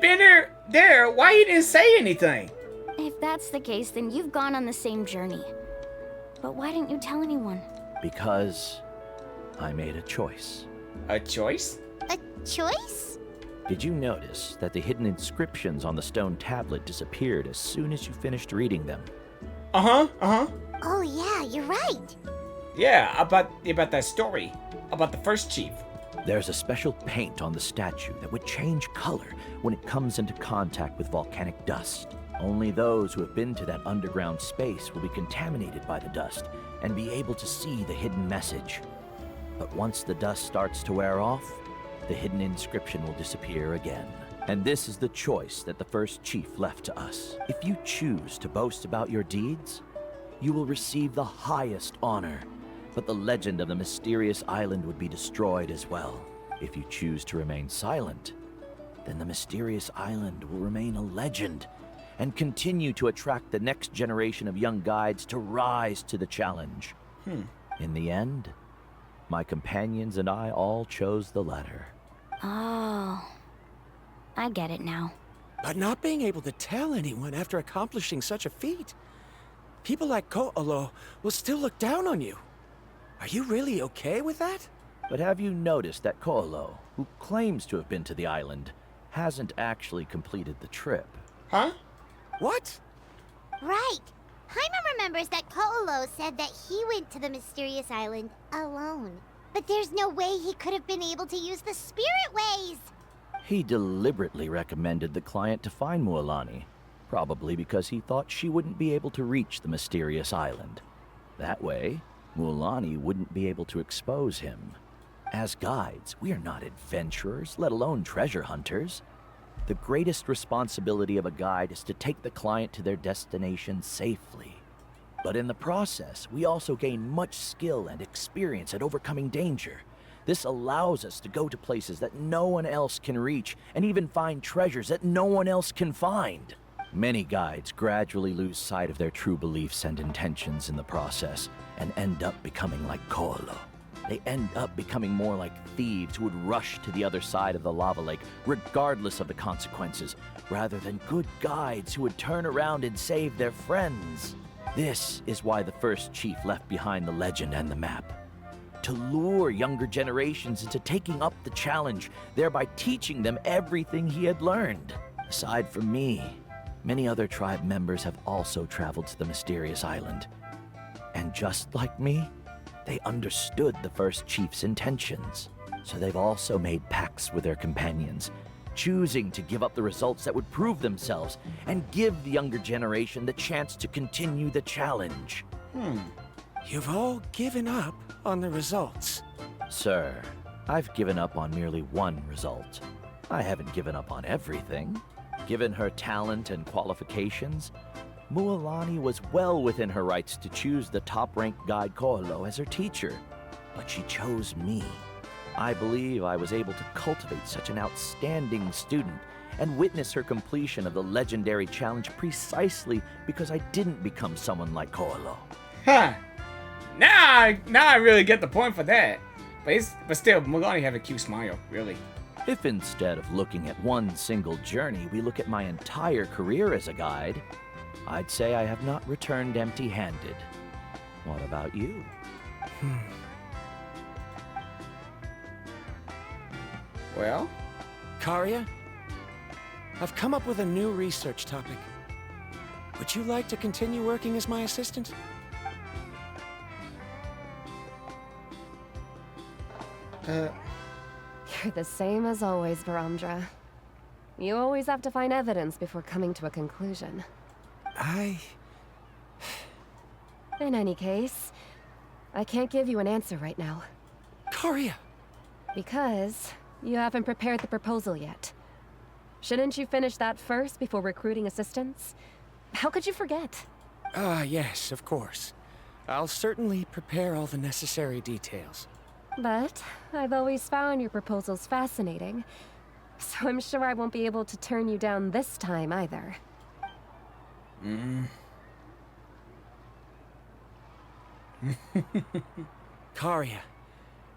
been there, why he didn't say anything? If that's the case, then you've gone on the same journey. But why didn't you tell anyone? Because I made a choice. A choice? A choice? Did you notice that the hidden inscriptions on the stone tablet disappeared as soon as you finished reading them? Oh yeah, you're right. Yeah, about that story. About the first chief. There's a special paint on the statue that would change color when it comes into contact with volcanic dust. Only those who have been to that underground space will be contaminated by the dust and be able to see the hidden message. But once the dust starts to wear off, the hidden inscription will disappear again. And this is the choice that the first chief left to us. If you choose to boast about your deeds, you will receive the highest honor. But the legend of the mysterious island would be destroyed as well. If you choose to remain silent, then the mysterious island will remain a legend and continue to attract the next generation of young guides to rise to the challenge. In the end, my companions and I all chose the latter. Oh, I get it now. But not being able to tell anyone after accomplishing such a feat. People like Ko'olo will still look down on you. Are you really okay with that? But have you noticed that Ko'olo, who claims to have been to the island, hasn't actually completed the trip? Huh? What? Right. Paimon remembers that Ko'olo said that he went to the mysterious island alone. But there's no way he could have been able to use the spirit ways. He deliberately recommended the client to find Mualani, probably because he thought she wouldn't be able to reach the mysterious island. That way, Mualani wouldn't be able to expose him. As guides, we are not adventurers, let alone treasure hunters. The greatest responsibility of a guide is to take the client to their destination safely. But in the process, we also gain much skill and experience at overcoming danger. This allows us to go to places that no one else can reach, and even find treasures that no one else can find. Many guides gradually lose sight of their true beliefs and intentions in the process, and end up becoming like Ko'olo. They end up becoming more like thieves who would rush to the other side of the lava lake, regardless of the consequences, rather than good guides who would turn around and save their friends. This is why the first chief left behind the legend and the map. To lure younger generations into taking up the challenge, thereby teaching them everything he had learned. Aside from me, many other tribe members have also traveled to the mysterious island. And just like me, they understood the first chief's intentions. So they've also made pacts with their companions, choosing to give up the results that would prove themselves and give the younger generation the chance to continue the challenge. You've all given up on the results. Sir, I've given up on merely one result. I haven't given up on everything. Given her talent and qualifications, Mualani was well within her rights to choose the top-ranked guide Ko'olo as her teacher. But she chose me. I believe I was able to cultivate such an outstanding student and witness her completion of the legendary challenge precisely because I didn't become someone like Ko'olo. Huh. Now I really get the point for that. But still, Mualani have a cute smile, really. If instead of looking at one single journey, we look at my entire career as a guide, I'd say I have not returned empty-handed. What about you? Well? Karia, I've come up with a new research topic. Would you like to continue working as my assistant? You're the same as always, VeenaVieraVisuals. You always have to find evidence before coming to a conclusion. In any case, I can't give you an answer right now. Karia! Because you haven't prepared the proposal yet. Shouldn't you finish that first before recruiting assistants? How could you forget? Yes, of course. I'll certainly prepare all the necessary details. But I've always found your proposals fascinating, so I'm sure I won't be able to turn you down this time either. Karia,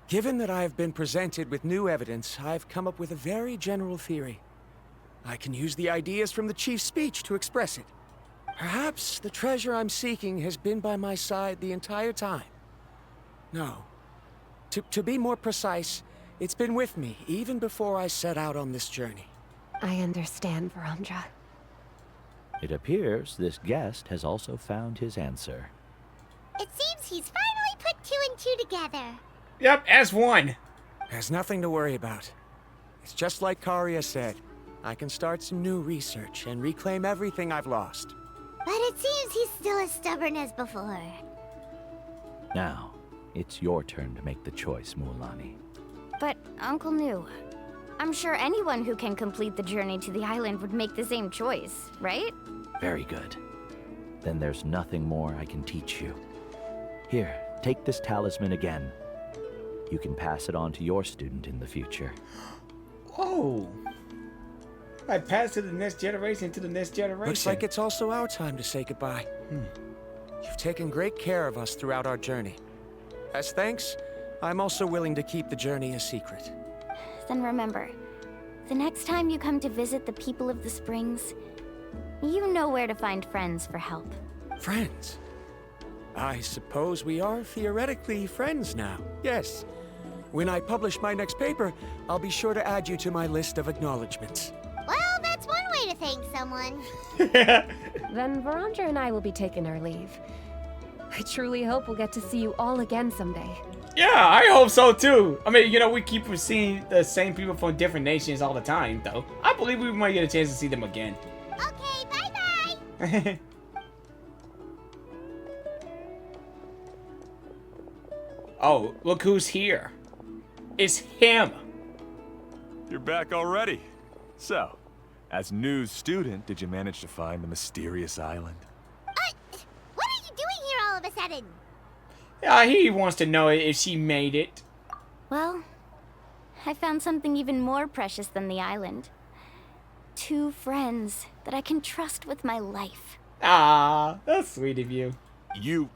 given that I have been presented with new evidence, I've come up with a very general theory. I can use the ideas from the Chief's speech to express it. Perhaps the treasure I'm seeking has been by my side the entire time. No. To be more precise, it's been with me even before I set out on this journey. I understand, VeenaVieraVisuals. It appears this guest has also found his answer. It seems he's finally put 2 and 2 together. Yep, as one. There's nothing to worry about. It's just like Karia said. I can start some new research and reclaim everything I've lost. But it seems he's still as stubborn as before. Now, it's your turn to make the choice, Mualani. But, Uncle Nu, I'm sure anyone who can complete the journey to the island would make the same choice, right? Very good. Then there's nothing more I can teach you. Here, take this talisman again. You can pass it on to your student in the future. Oh. I passed to the next generation to the next generation. Looks like it's also our time to say goodbye. You've taken great care of us throughout our journey. As thanks, I'm also willing to keep the journey a secret. Then remember, the next time you come to visit the people of the Springs, you know where to find friends for help. Friends? I suppose we are theoretically friends now, yes. When I publish my next paper, I'll be sure to add you to my list of acknowledgements. Well, that's one way to thank someone. Then VeenaVieraVisuals and I will be taking our leave. I truly hope we'll get to see you all again someday. Yeah, I hope so too. I mean, you know, we keep seeing the same people from different nations all the time, though. I believe we might get a chance to see them again. Okay, bye-bye. Oh, look who's here. It's him. You're back already. So, as new student, did you manage to find the mysterious island? What are you doing here all of a sudden? Yeah, he wants to know if she made it. Well, I found something even more precious than the island. 2 friends that I can trust with my life. Ah, that's sweet of you. You...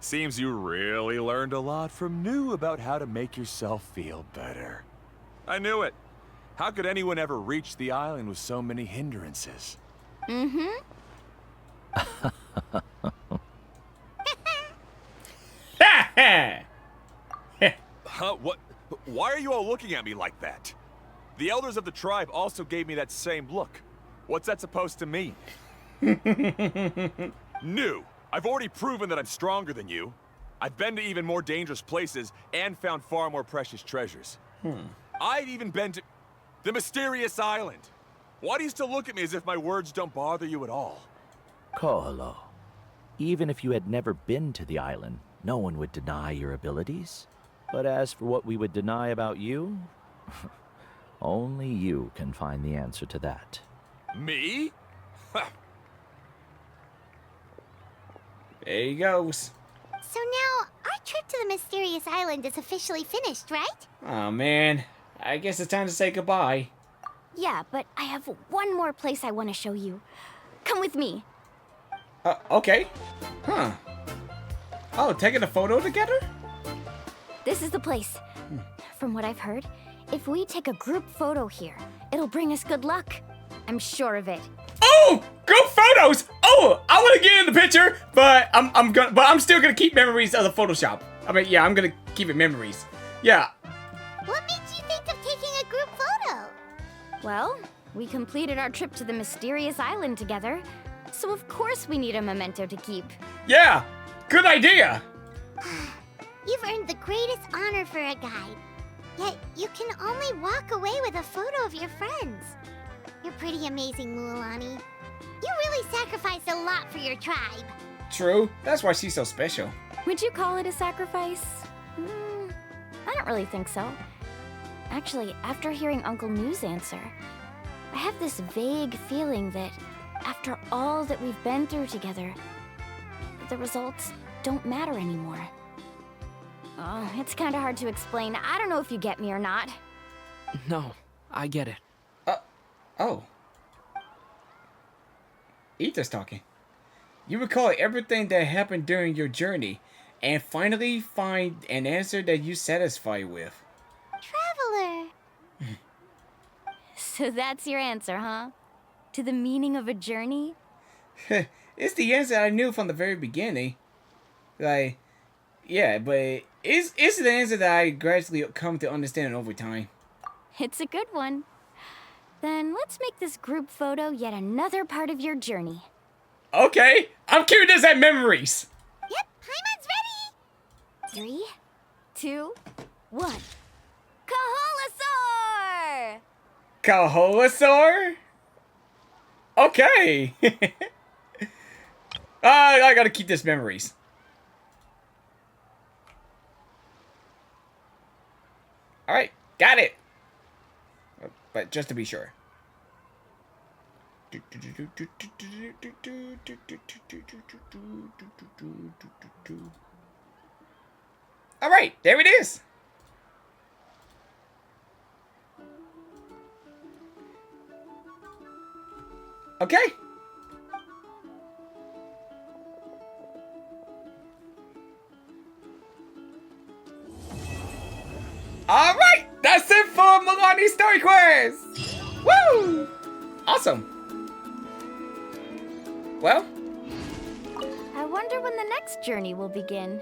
Seems you really learned a lot from Nu about how to make yourself feel better. I knew it. How could anyone ever reach the island with so many hindrances? Huh? What? Why are you all looking at me like that? The elders of the tribe also gave me that same look. What's that supposed to mean? Nu, I've already proven that I'm stronger than you. I've been to even more dangerous places and found far more precious treasures. I've even been to the mysterious island. Why do you still look at me as if my words don't bother you at all? Koalo, even if you had never been to the island, no one would deny your abilities. But as for what we would deny about you, only you can find the answer to that. Me? There he goes. So now, our trip to the mysterious island is officially finished, right? Oh man, I guess it's time to say goodbye. Yeah, but I have one more place I want to show you. Come with me. Okay. Huh. Oh, taking a photo together? This is the place. From what I've heard, if we take a group photo here, it'll bring us good luck. I'm sure of it. Oh, group photos! Oh, I want to get in the picture, but I'm still gonna keep memories of the Photoshop. I mean, yeah, I'm gonna keep it memories. Yeah. What made you think of taking a group photo? Well, we completed our trip to the mysterious island together, so of course we need a memento to keep. Yeah, good idea. You've earned the greatest honor for a guide. Yet, you can only walk away with a photo of your friends. You're pretty amazing, Mualani. You really sacrificed a lot for your tribe. True, that's why she's so special. Would you call it a sacrifice? I don't really think so. Actually, after hearing Uncle New's answer, I have this vague feeling that after all that we've been through together, the results don't matter anymore. Oh, it's kind of hard to explain. I don't know if you get me or not. No, I get it. Oh. Ethan's talking. You recall everything that happened during your journey and finally find an answer that you're satisfied with. Traveler. So that's your answer, huh? To the meaning of a journey? It's the answer I knew from the very beginning. Like, yeah, but it's the answer that I gradually come to understand over time. It's a good one. Then let's make this group photo yet another part of your journey. Okay, I'm curious at memories. Yep, Paimon's ready. 3, 2, 1. Kaholasaur! Kaholasaur? Okay. I gotta keep this memories. Alright, got it. But just to be sure. Alright, there it is. Okay. Alright, that's it for Mualani Story Quest! Woo! Awesome. Well, I wonder when the next journey will begin.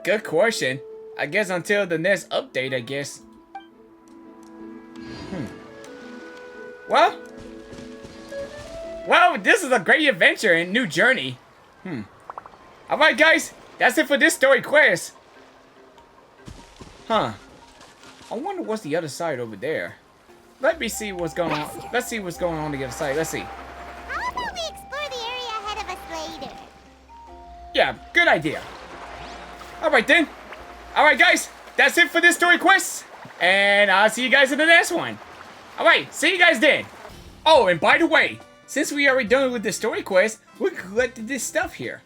good question. I guess until the next update, I guess. Well, this is a great adventure and new journey. Alright, guys, that's it for this story quest. Huh. I wonder what's the other side over there. Let me see what's going on. Let's see what's going on the other side. Let's see. How about we explore the area ahead of us later? Yeah, good idea. Alright then. Alright guys, that's it for this story quest. And I'll see you guys in the next one. Alright, see you guys then. Oh, and by the way, since we already done with the story quest, we collected this stuff here.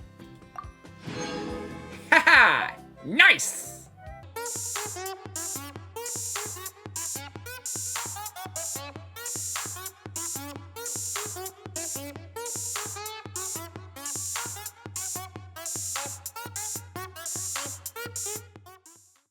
Haha! Nice!